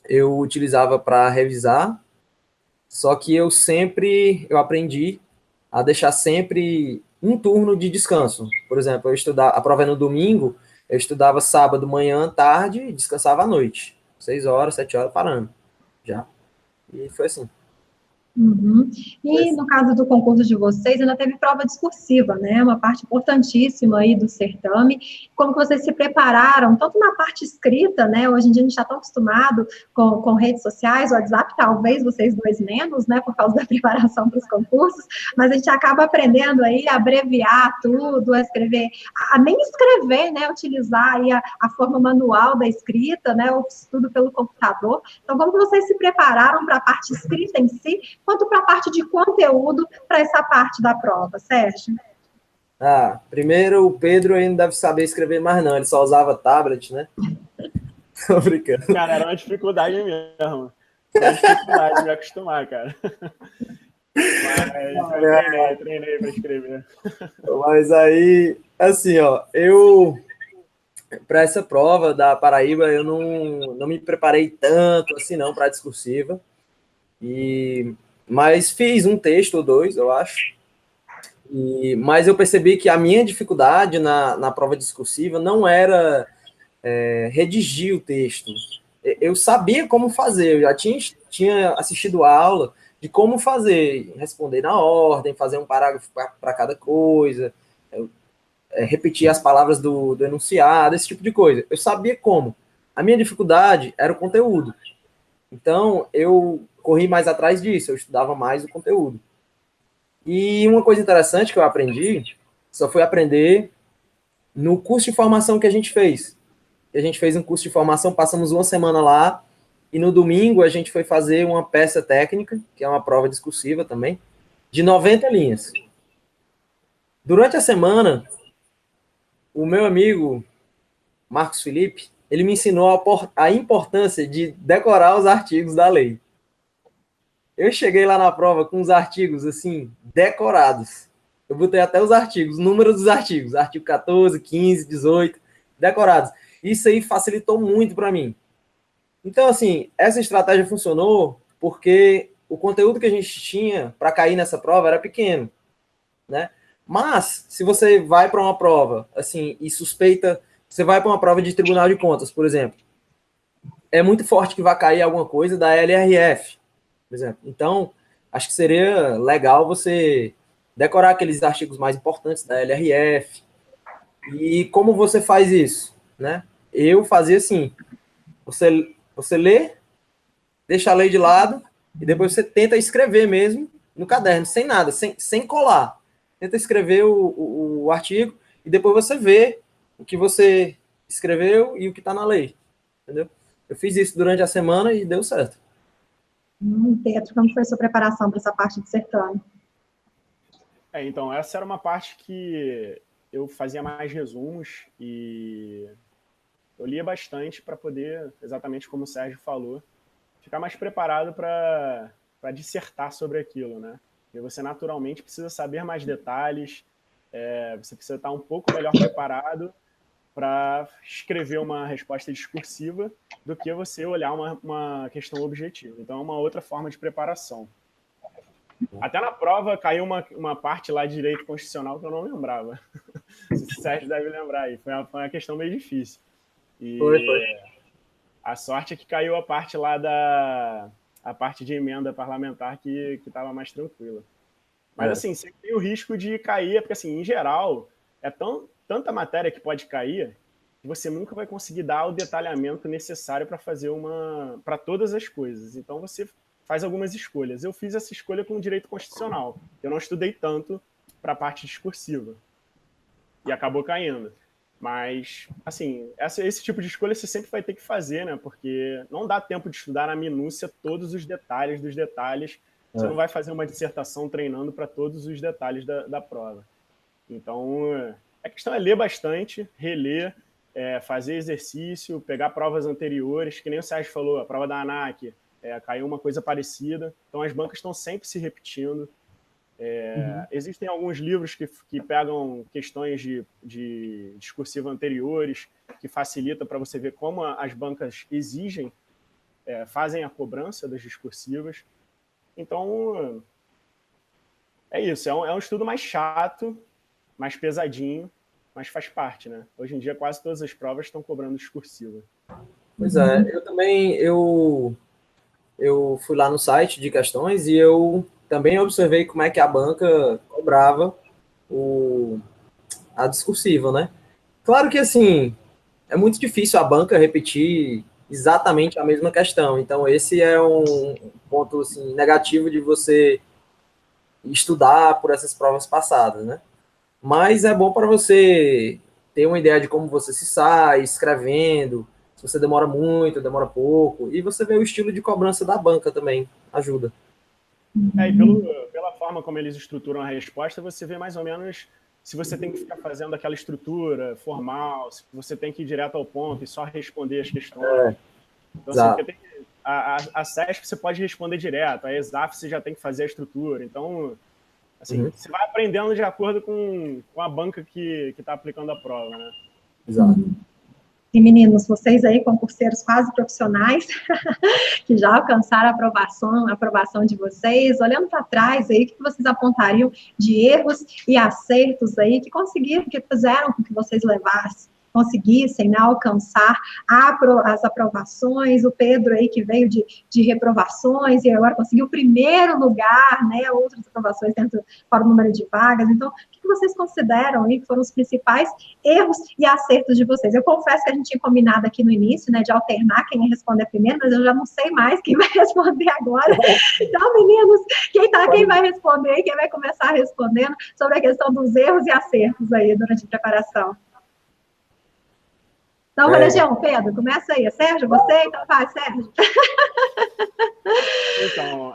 eu utilizava para revisar, só que eu aprendi a deixar sempre um turno de descanso. Por exemplo, a prova é no domingo, eu estudava sábado, manhã, tarde, e descansava à noite. 6 horas, 7 horas, parando. Já. E foi assim. Uhum. E no caso do concurso de vocês, ainda teve prova discursiva, né? Uma parte importantíssima aí do certame. Como que vocês se prepararam, tanto na parte escrita, né? Hoje em dia a gente está tão acostumado com redes sociais, o WhatsApp, talvez vocês dois menos, né? Por causa da preparação para os concursos, mas a gente acaba aprendendo aí a abreviar tudo, a escrever, a nem escrever, né? Utilizar aí a forma manual da escrita, né? O estudo pelo computador. Então, como que vocês se prepararam para a parte escrita em si, quanto para a parte de conteúdo, para essa parte da prova, Sérgio? Primeiro, o Pedro ainda deve saber escrever mais não, ele só usava tablet, né? Tô brincando. Cara, era uma dificuldade mesmo. Foi uma dificuldade de me acostumar, cara. Mas eu treinei para escrever. Mas aí, assim, ó, para essa prova da Paraíba, eu não me preparei tanto assim, não, para a discursiva. Mas fiz um texto ou dois, eu acho. Mas eu percebi que a minha dificuldade na prova discursiva não era redigir o texto. Eu sabia como fazer, eu já tinha assistido a aula de como fazer, responder na ordem, fazer um parágrafo para cada coisa, repetir as palavras do enunciado, esse tipo de coisa. Eu sabia como. A minha dificuldade era o conteúdo. Então, eu corri mais atrás disso, eu estudava mais o conteúdo. E uma coisa interessante que eu aprendi, só fui aprender no curso de formação que a gente fez. A gente fez um curso de formação, passamos uma semana lá, e no domingo a gente foi fazer uma peça técnica, que é uma prova discursiva também, de 90 linhas. Durante a semana, o meu amigo Marcos Felipe, ele me ensinou a importância de decorar os artigos da lei. Eu cheguei lá na prova com os artigos, assim, decorados. Eu botei até os artigos, números dos artigos, artigo 14, 15, 18, decorados. Isso aí facilitou muito para mim. Então, assim, essa estratégia funcionou porque o conteúdo que a gente tinha para cair nessa prova era pequeno, né? Mas, se você vai para uma prova, assim, e suspeita, você vai para uma prova de Tribunal de Contas, por exemplo, é muito forte que vai cair alguma coisa da LRF, por exemplo. Então, acho que seria legal você decorar aqueles artigos mais importantes da LRF. E como você faz isso, né? Eu fazia assim, você lê, deixa a lei de lado, e depois você tenta escrever mesmo no caderno, sem nada, sem colar. Tenta escrever o artigo, e depois você vê o que você escreveu e o que está na lei. Entendeu? Eu fiz isso durante a semana e deu certo. Pedro, como foi a sua preparação para essa parte de certame? Então, essa era uma parte que eu fazia mais resumos e eu lia bastante para poder, exatamente como o Sérgio falou, ficar mais preparado para dissertar sobre aquilo, né? E você naturalmente precisa saber mais detalhes, você precisa estar um pouco melhor preparado para escrever uma resposta discursiva do que você olhar uma questão objetiva. Então, é uma outra forma de preparação. Até na prova caiu uma parte lá de direito constitucional que eu não lembrava. O Sérgio deve lembrar aí. Foi uma questão meio difícil. E Foi. A sorte é que caiu a parte lá a parte de emenda parlamentar que estava mais tranquila. Mas, assim, sempre tem o risco de cair, porque, assim, em geral, tanta matéria que pode cair que você nunca vai conseguir dar o detalhamento necessário para fazer para todas as coisas. Então, você faz algumas escolhas. Eu fiz essa escolha com o direito constitucional. Eu não estudei tanto para a parte discursiva. E acabou caindo. Mas, assim, esse tipo de escolha você sempre vai ter que fazer, né? Porque não dá tempo de estudar na minúcia todos os detalhes dos detalhes. Você não vai fazer uma dissertação treinando para todos os detalhes da prova. Então, a questão é ler bastante, reler, fazer exercício, pegar provas anteriores, que nem o Sérgio falou, a prova da ANAC, caiu uma coisa parecida. Então, as bancas estão sempre se repetindo. Existem alguns livros que pegam questões de discursiva anteriores, que facilita para você ver como as bancas exigem, fazem a cobrança das discursivas. Então, é isso. É um estudo mais chato, mais pesadinho, mas faz parte, né? Hoje em dia, quase todas as provas estão cobrando discursiva. Pois é, eu também, eu fui lá no site de questões e eu também observei como é que a banca cobrava a discursiva, né? Claro que, assim, é muito difícil a banca repetir exatamente a mesma questão. Então, esse é um ponto, assim, negativo de você estudar por essas provas passadas, né? Mas é bom para você ter uma ideia de como você se sai escrevendo, se você demora muito, demora pouco, e você vê o estilo de cobrança da banca também, ajuda. E pela forma como eles estruturam a resposta, você vê mais ou menos se você tem que ficar fazendo aquela estrutura formal, se você tem que ir direto ao ponto e só responder as questões. Então, assim, porque tem, a CESP você pode responder direto, a ESAF você já tem que fazer a estrutura. Então, assim, você vai aprendendo de acordo com a banca que está aplicando a prova, né? Exato. E meninos, vocês aí, concurseiros quase profissionais, que já alcançaram a aprovação de vocês, olhando para trás aí, o que vocês apontariam de erros e acertos aí que conseguiram, que fizeram com que vocês conseguissem, né, alcançar as aprovações, o Pedro aí que veio de reprovações e agora conseguiu o primeiro lugar, né, outras aprovações dentro para o número de vagas. Então, o que vocês consideram aí que foram os principais erros e acertos de vocês? Eu confesso que a gente tinha combinado aqui no início, né, de alternar quem ia responder primeiro, mas eu já não sei mais quem vai responder agora. Então, meninos, quem vai responder, quem vai começar respondendo sobre a questão dos erros e acertos aí durante a preparação? Então, região, Pedro, começa aí. Sérgio, você? Então vai, Sérgio. Então,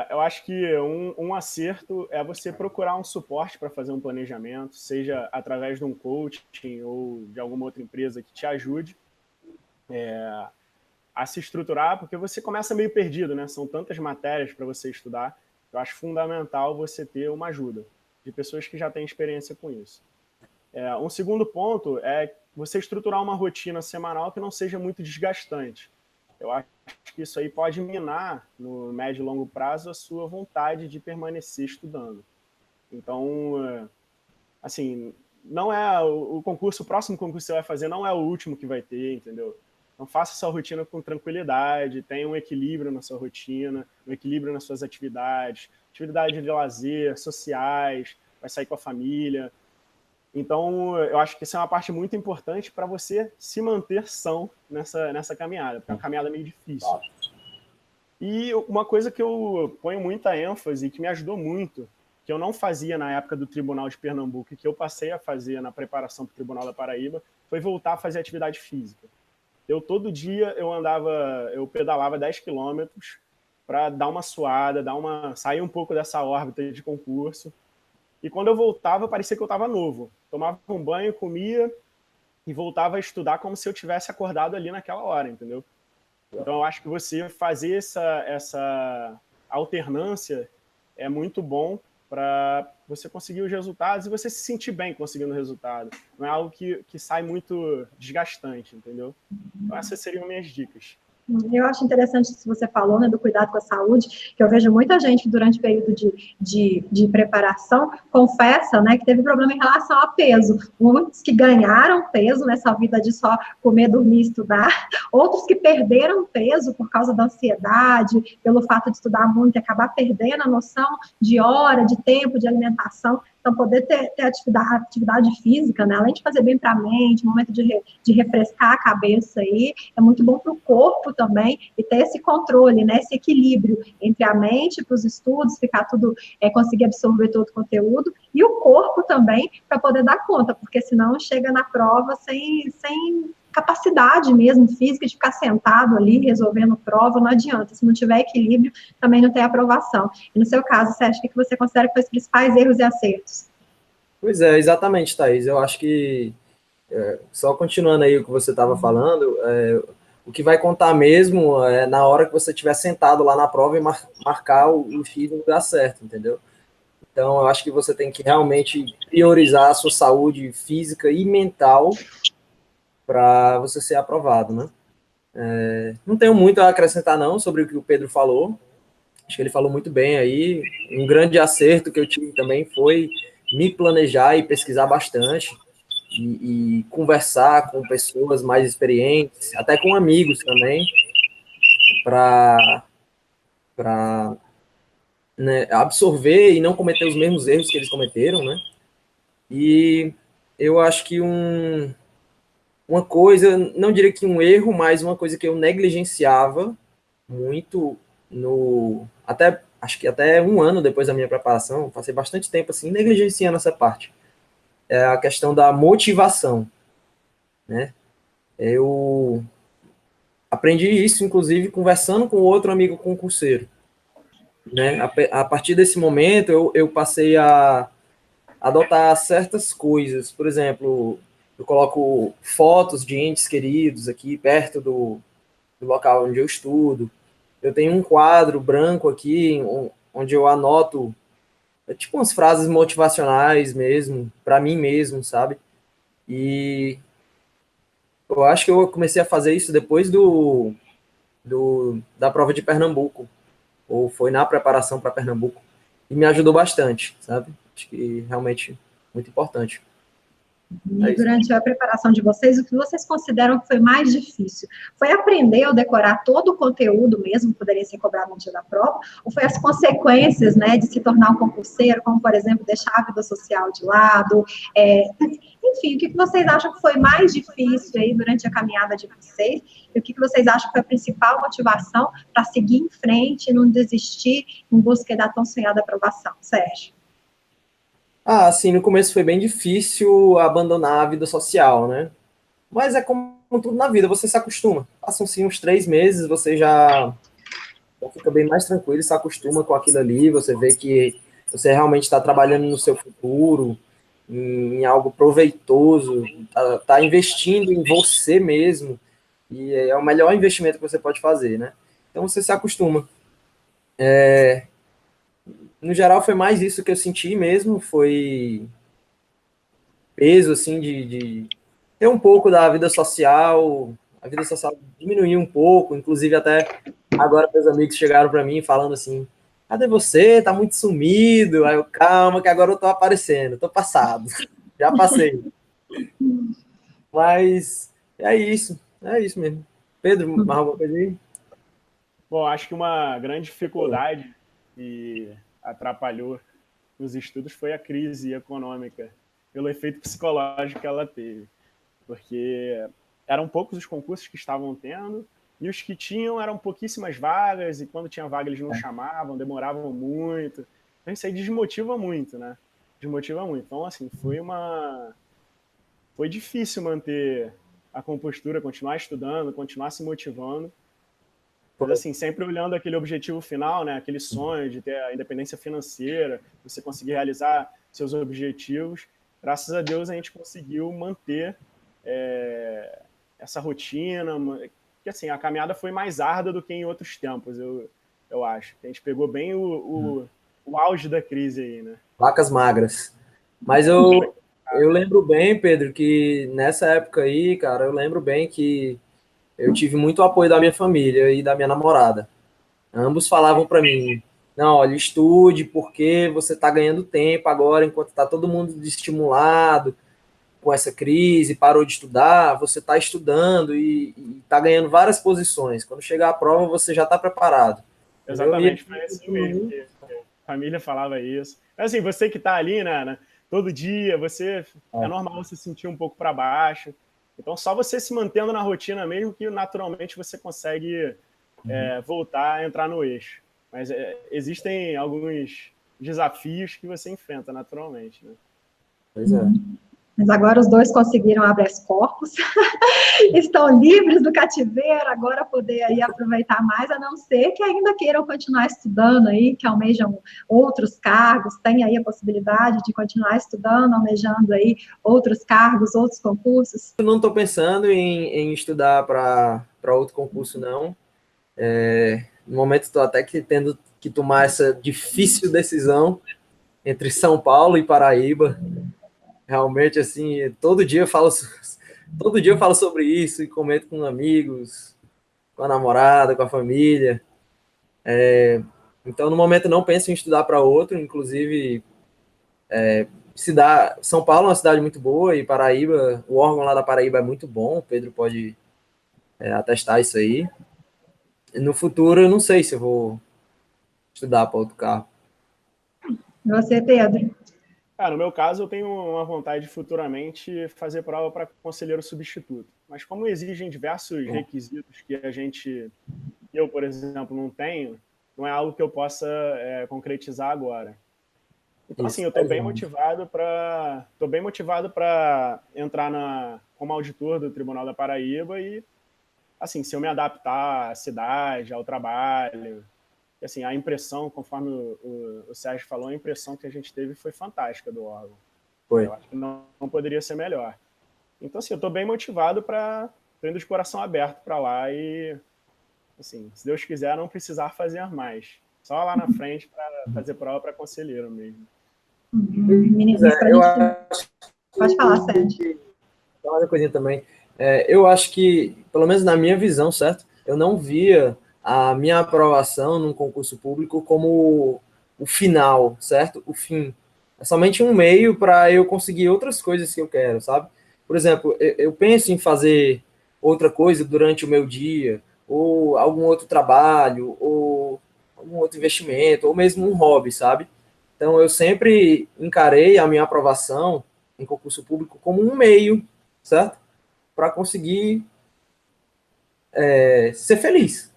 eu acho que um acerto é você procurar um suporte para fazer um planejamento, seja através de um coaching ou de alguma outra empresa que te ajude a se estruturar, porque você começa meio perdido, né? São tantas matérias para você estudar. Eu acho fundamental você ter uma ajuda de pessoas que já têm experiência com isso. Um segundo ponto é você estruturar uma rotina semanal que não seja muito desgastante. Eu acho que isso aí pode minar, no médio e longo prazo, a sua vontade de permanecer estudando. Então, assim, não é o próximo concurso que você vai fazer não é o último que vai ter, entendeu? Então, faça sua rotina com tranquilidade, tenha um equilíbrio na sua rotina, um equilíbrio nas suas atividades de lazer, sociais, vai sair com a família. Então, eu acho que isso é uma parte muito importante para você se manter são nessa caminhada, porque é uma caminhada meio difícil. E uma coisa que eu ponho muita ênfase, que me ajudou muito, que eu não fazia na época do Tribunal de Pernambuco e que eu passei a fazer na preparação para o Tribunal da Paraíba, foi voltar a fazer atividade física. Todo dia eu pedalava 10 quilômetros para dar uma suada, sair um pouco dessa órbita de concurso. E quando eu voltava, parecia que eu estava novo. Tomava um banho, comia e voltava a estudar como se eu tivesse acordado ali naquela hora, entendeu? Então, eu acho que você fazer essa alternância é muito bom para você conseguir os resultados e você se sentir bem conseguindo o resultado. Não é algo que sai muito desgastante, entendeu? Então, essas seriam minhas dicas. Eu acho interessante isso que você falou, né, do cuidado com a saúde, que eu vejo muita gente durante o período de preparação confessa, né, que teve problema em relação a peso. Muitos que ganharam peso nessa vida de só comer, dormir e estudar, outros que perderam peso por causa da ansiedade, pelo fato de estudar muito e acabar perdendo a noção de hora, de tempo, de alimentação. Então, poder ter atividade física, né, além de fazer bem para a mente, um momento de refrescar a cabeça aí, é muito bom para o corpo também, e ter esse controle, né, esse equilíbrio entre a mente para os estudos, ficar tudo, conseguir absorver todo o conteúdo, e o corpo também, para poder dar conta, porque senão chega na prova sem capacidade mesmo física de ficar sentado ali resolvendo prova, não adianta. Se não tiver equilíbrio, também não tem aprovação. E no seu caso, Sérgio, o que você considera que foi os principais erros e acertos? Pois é, exatamente, Thaís. Eu acho que, só continuando aí o que você estava falando, o que vai contar mesmo é na hora que você estiver sentado lá na prova e marcar o X no lugar certo, entendeu? Então, eu acho que você tem que realmente priorizar a sua saúde física e mental para você ser aprovado, né? Não tenho muito a acrescentar, não, sobre o que o Pedro falou. Acho que ele falou muito bem aí. Um grande acerto que eu tive também foi me planejar e pesquisar bastante e conversar com pessoas mais experientes, até com amigos também, para para, né, absorver e não cometer os mesmos erros que eles cometeram, né? E eu acho que uma coisa, não diria que um erro, mas uma coisa que eu negligenciava muito acho que até um ano depois da minha preparação, passei bastante tempo assim negligenciando essa parte. É a questão da motivação, né? Eu aprendi isso, inclusive, conversando com outro amigo concurseiro, né? A partir desse momento, eu passei a adotar certas coisas. Por exemplo, eu coloco fotos de entes queridos aqui perto do local onde eu estudo. Eu tenho um quadro branco aqui, onde eu anoto tipo umas frases motivacionais mesmo, para mim mesmo, sabe? E eu acho que eu comecei a fazer isso depois da prova de Pernambuco, ou foi na preparação para Pernambuco, e me ajudou bastante, sabe? Acho que realmente muito importante. E durante a preparação de vocês, o que vocês consideram que foi mais difícil? Foi aprender ou decorar todo o conteúdo mesmo, que poderia ser cobrado no dia da prova? Ou foi as consequências, né, de se tornar um concurseiro, como, por exemplo, deixar a vida social de lado? Enfim, o que vocês acham que foi mais difícil aí durante a caminhada de vocês? E o que vocês acham que foi a principal motivação para seguir em frente e não desistir em busca da tão sonhada aprovação? Sérgio? Assim, no começo foi bem difícil abandonar a vida social, né? Mas é como tudo na vida, você se acostuma. Passam-se uns 3 meses, você já fica bem mais tranquilo, se acostuma com aquilo ali, você vê que você realmente está trabalhando no seu futuro, em algo proveitoso, tá investindo em você mesmo, e é o melhor investimento que você pode fazer, né? Então você se acostuma. No geral, foi mais isso que eu senti mesmo, foi peso, assim, de ter um pouco da vida social, a vida social diminuiu um pouco, inclusive até agora meus amigos chegaram para mim falando assim, cadê você? Tá muito sumido. Aí eu, calma, que agora eu tô aparecendo, tô passado, já passei. Mas é isso mesmo. Pedro, mais alguma coisa aí? Bom, acho que uma grande dificuldade que atrapalhou os estudos foi a crise econômica, pelo efeito psicológico que ela teve. Porque eram poucos os concursos que estavam tendo, e os que tinham eram pouquíssimas vagas, e quando tinha vaga eles não chamavam, demoravam muito. Então isso aí desmotiva muito, né? Desmotiva muito. Então, assim, foi difícil manter a compostura, continuar estudando, continuar se motivando. Mas, assim, sempre olhando aquele objetivo final, né? Aquele sonho de ter a independência financeira, você conseguir realizar seus objetivos. Graças a Deus a gente conseguiu manter essa rotina, que assim, a caminhada foi mais árdua do que em outros tempos, eu acho. A gente pegou bem o auge da crise aí, né? Vacas magras. Mas eu lembro bem, Pedro, que nessa época aí, cara, eu lembro bem que eu tive muito apoio da minha família e da minha namorada. Ambos falavam para mim, não, olha, estude, porque você está ganhando tempo agora, enquanto está todo mundo desestimulado com essa crise, parou de estudar, você está estudando e está ganhando várias posições. Quando chegar a prova, você já está preparado. Exatamente, foi assim mesmo. A família falava isso. Mas, assim, você que está ali, né, todo dia, é normal você sentir um pouco para baixo. Então, só você se mantendo na rotina mesmo que, naturalmente, você consegue voltar a entrar no eixo. Mas existem alguns desafios que você enfrenta naturalmente, né? Pois é. Mas agora os dois conseguiram habeas corpus, estão livres do cativeiro, agora poder aí aproveitar mais, a não ser que ainda queiram continuar estudando aí, que almejam outros cargos, tem aí a possibilidade de continuar estudando, almejando aí outros cargos, outros concursos. Eu não estou pensando em estudar para outro concurso, não. No momento estou até que tendo que tomar essa difícil decisão entre São Paulo e Paraíba. Realmente, assim, todo dia eu falo sobre isso e comento com amigos, com a namorada, com a família. Então, no momento, não penso em estudar para outro. Inclusive, São Paulo é uma cidade muito boa e Paraíba, o órgão lá da Paraíba é muito bom. O Pedro pode atestar isso aí. No futuro, eu não sei se eu vou estudar para outro cargo. E você, Pedro? No meu caso, eu tenho uma vontade de futuramente fazer prova para conselheiro substituto. Mas como exigem diversos requisitos que eu, por exemplo, não tenho, não é algo que eu possa concretizar agora. Então, assim, eu estou bem motivado para entrar como auditor do Tribunal da Paraíba e, assim, se eu me adaptar à cidade, ao trabalho, e, assim, a impressão, conforme o Sérgio falou, a impressão que a gente teve foi fantástica do órgão. Foi. Eu acho que não poderia ser melhor. Então, assim, eu estou bem motivado estou indo de coração aberto para lá e, assim, se Deus quiser, não precisar fazer mais. Só lá na frente para fazer prova para conselheiro mesmo. Meninas, pra Eu gente... acho Pode falar, Sérgio. Uma coisinha também. Eu acho que, pelo menos na minha visão, certo? Eu não via a minha aprovação num concurso público como o final, certo? O fim. É somente um meio para eu conseguir outras coisas que eu quero, sabe? Por exemplo, eu penso em fazer outra coisa durante o meu dia, ou algum outro trabalho, ou algum outro investimento, ou mesmo um hobby, sabe? Então, eu sempre encarei a minha aprovação em concurso público como um meio, certo? Para conseguir ser feliz,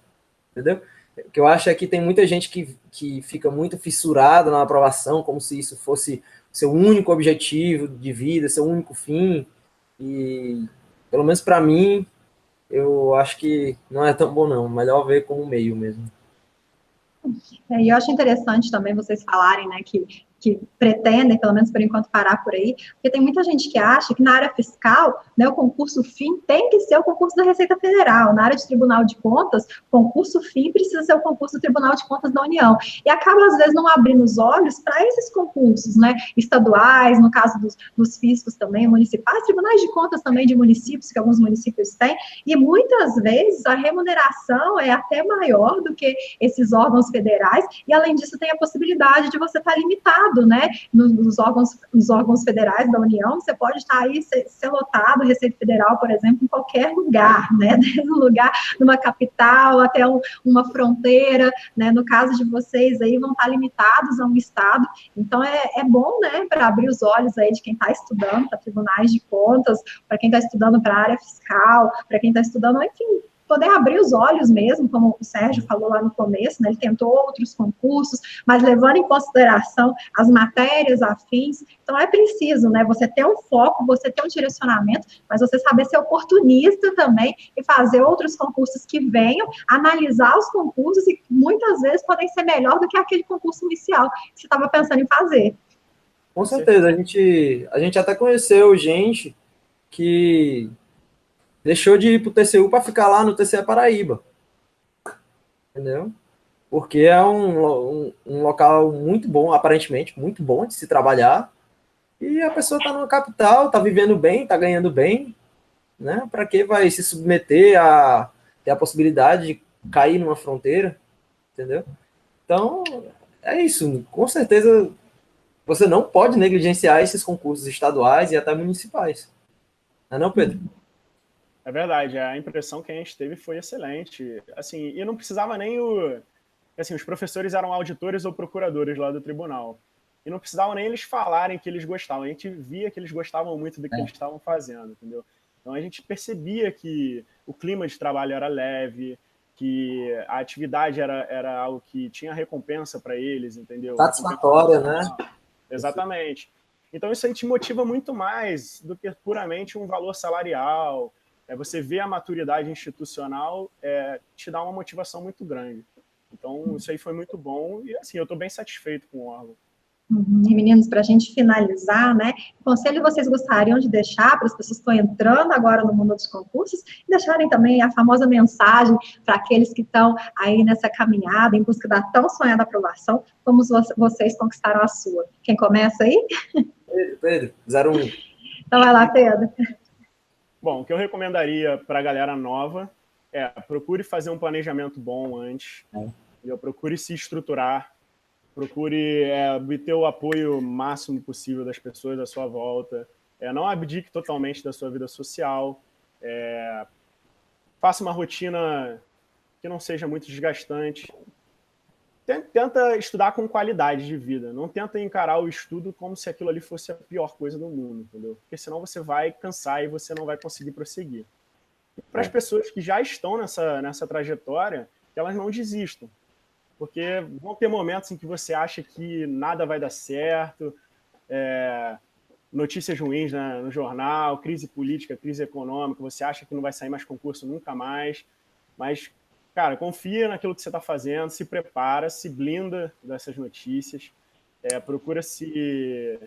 entendeu? O que eu acho é que tem muita gente que fica muito fissurada na aprovação, como se isso fosse seu único objetivo de vida, seu único fim, e pelo menos para mim, eu acho que não é tão bom não, melhor ver como meio mesmo. E eu acho interessante também vocês falarem, né, que pretendem, pelo menos por enquanto, parar por aí, porque tem muita gente que acha que na área fiscal, né, o concurso fim tem que ser o concurso da Receita Federal. Na área de Tribunal de Contas, concurso fim precisa ser o concurso do Tribunal de Contas da União. E acaba, às vezes, não abrindo os olhos para esses concursos, né, estaduais, no caso dos fiscos também, municipais, tribunais de contas também de municípios, que alguns municípios têm, e muitas vezes a remuneração é até maior do que esses órgãos federais, e além disso tem a possibilidade de você estar limitado, né, nos órgãos federais da União, você pode estar aí, ser lotado, Receita Federal, por exemplo, em qualquer lugar, né, desde um lugar, numa capital, até uma fronteira, né, no caso de vocês aí, vão estar limitados a um estado, então é bom, né, para abrir os olhos aí de quem está estudando para tribunais de contas, para quem está estudando para a área fiscal, para quem está estudando, enfim, poder abrir os olhos mesmo, como o Sérgio falou lá no começo, né, ele tentou outros concursos, mas levando em consideração as matérias afins, então é preciso, né, você ter um foco, você ter um direcionamento, mas você saber ser oportunista também e fazer outros concursos que venham, analisar os concursos e muitas vezes podem ser melhor do que aquele concurso inicial que você estava pensando em fazer. Com certeza, a gente até conheceu gente que deixou de ir para o TCU para ficar lá no TCE Paraíba, entendeu? Porque é um local muito bom, aparentemente, muito bom de se trabalhar, e a pessoa está numa capital, está vivendo bem, está ganhando bem, né? Para que vai se submeter a ter a possibilidade de cair numa fronteira, entendeu? Então, é isso, com certeza você não pode negligenciar esses concursos estaduais e até municipais. Não é não, Pedro? É verdade, a impressão que a gente teve foi excelente. Assim, e não precisava nem assim, os professores eram auditores ou procuradores lá do tribunal. E não precisavam nem eles falarem que eles gostavam. A gente via que eles gostavam muito do que eles estavam fazendo, entendeu? Então a gente percebia que o clima de trabalho era leve, que a atividade era algo que tinha recompensa para eles, entendeu? Satisfatória, né? Exatamente. Então isso a gente motiva muito mais do que puramente um valor salarial. Você vê a maturidade institucional, te dá uma motivação muito grande. Então, isso aí foi muito bom e, assim, eu estou bem satisfeito com o órgão. E, meninos, para a gente finalizar, né, que conselho vocês gostariam de deixar para as pessoas que estão entrando agora no mundo dos concursos e deixarem também a famosa mensagem para aqueles que estão aí nessa caminhada em busca da tão sonhada aprovação, como vocês conquistaram a sua? Quem começa aí? Pedro, 01. Então, vai lá, Pedro. Bom, o que eu recomendaria para a galera nova procure fazer um planejamento bom antes, procure se estruturar, procure obter o apoio máximo possível das pessoas à sua volta, não abdique totalmente da sua vida social, faça uma rotina que não seja muito desgastante, tenta estudar com qualidade de vida. Não tenta encarar o estudo como se aquilo ali fosse a pior coisa do mundo, entendeu? Porque senão você vai cansar e você não vai conseguir prosseguir. Para as pessoas que já estão nessa trajetória, que elas não desistam. Porque vão ter momentos em que você acha que nada vai dar certo, notícias ruins no jornal, crise política, crise econômica, você acha que não vai sair mais concurso nunca mais, mas, cara, confia naquilo que você está fazendo, se prepara, se blinda dessas notícias, procura se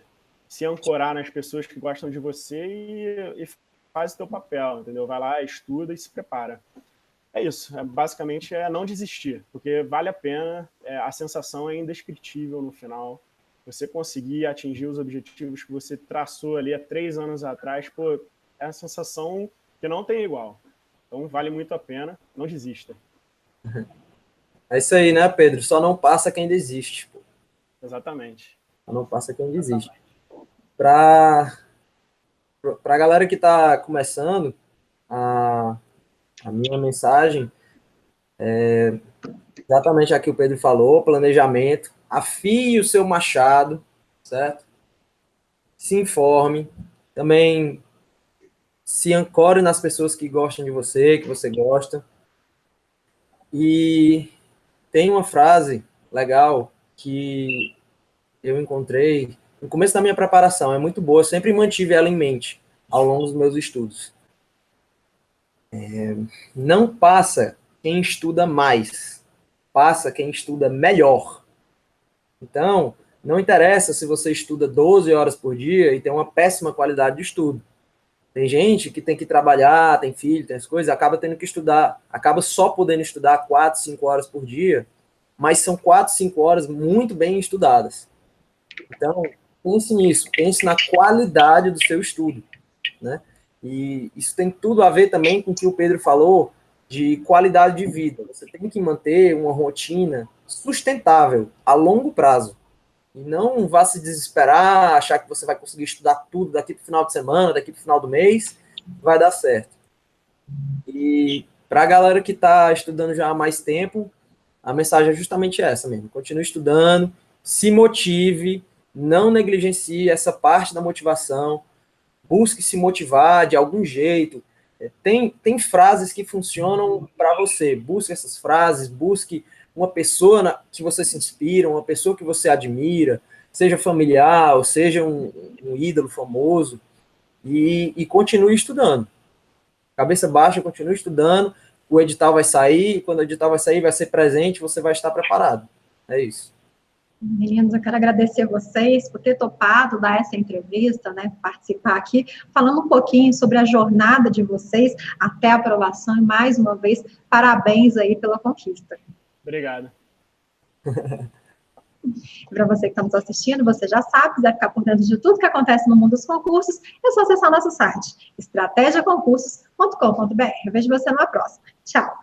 ancorar nas pessoas que gostam de você e faz o teu papel, entendeu? Vai lá, estuda e se prepara. É isso, basicamente não desistir, porque vale a pena, a sensação é indescritível no final. Você conseguir atingir os objetivos que você traçou ali há 3 anos atrás, pô, é uma sensação que não tem igual. Então, vale muito a pena, não desista. É isso aí, né, Pedro? Só não passa quem desiste. Pô. Exatamente. Só não passa quem desiste. Para a galera que está começando, a minha mensagem é exatamente aqui o Pedro falou, planejamento, afie o seu machado, certo? Se informe, também se ancore nas pessoas que gostam de você, que você gosta. E tem uma frase legal que eu encontrei no começo da minha preparação, é muito boa, eu sempre mantive ela em mente ao longo dos meus estudos. Não passa quem estuda mais, passa quem estuda melhor. Então, não interessa se você estuda 12 horas por dia e tem uma péssima qualidade de estudo. Tem gente que tem que trabalhar, tem filho, tem as coisas, acaba tendo que estudar, acaba só podendo estudar 4, 5 horas por dia, mas são 4, 5 horas muito bem estudadas. Então, pense nisso, pense na qualidade do seu estudo, né? E isso tem tudo a ver também com o que o Pedro falou de qualidade de vida. Você tem que manter uma rotina sustentável a longo prazo. E não vá se desesperar, achar que você vai conseguir estudar tudo daqui para o final de semana, daqui para o final do mês, vai dar certo. E para a galera que está estudando já há mais tempo, a mensagem é justamente essa mesmo. Continue estudando, se motive, não negligencie essa parte da motivação, busque se motivar de algum jeito. Tem frases que funcionam para você, busque essas frases, busque uma pessoa que você se inspira, uma pessoa que você admira, seja familiar, ou seja um ídolo famoso, e continue estudando. Cabeça baixa, continue estudando, o edital vai sair, e quando o edital vai sair, vai ser presente, você vai estar preparado. É isso. Meninos, eu quero agradecer vocês por ter topado dar essa entrevista, né, participar aqui, falando um pouquinho sobre a jornada de vocês até a aprovação, e mais uma vez, parabéns aí pela conquista. Obrigado. Para você que está nos assistindo, você já sabe, quiser ficar por dentro de tudo que acontece no mundo dos concursos, é só acessar nosso site, estrategiaconcursos.com.br. Eu vejo você na próxima. Tchau!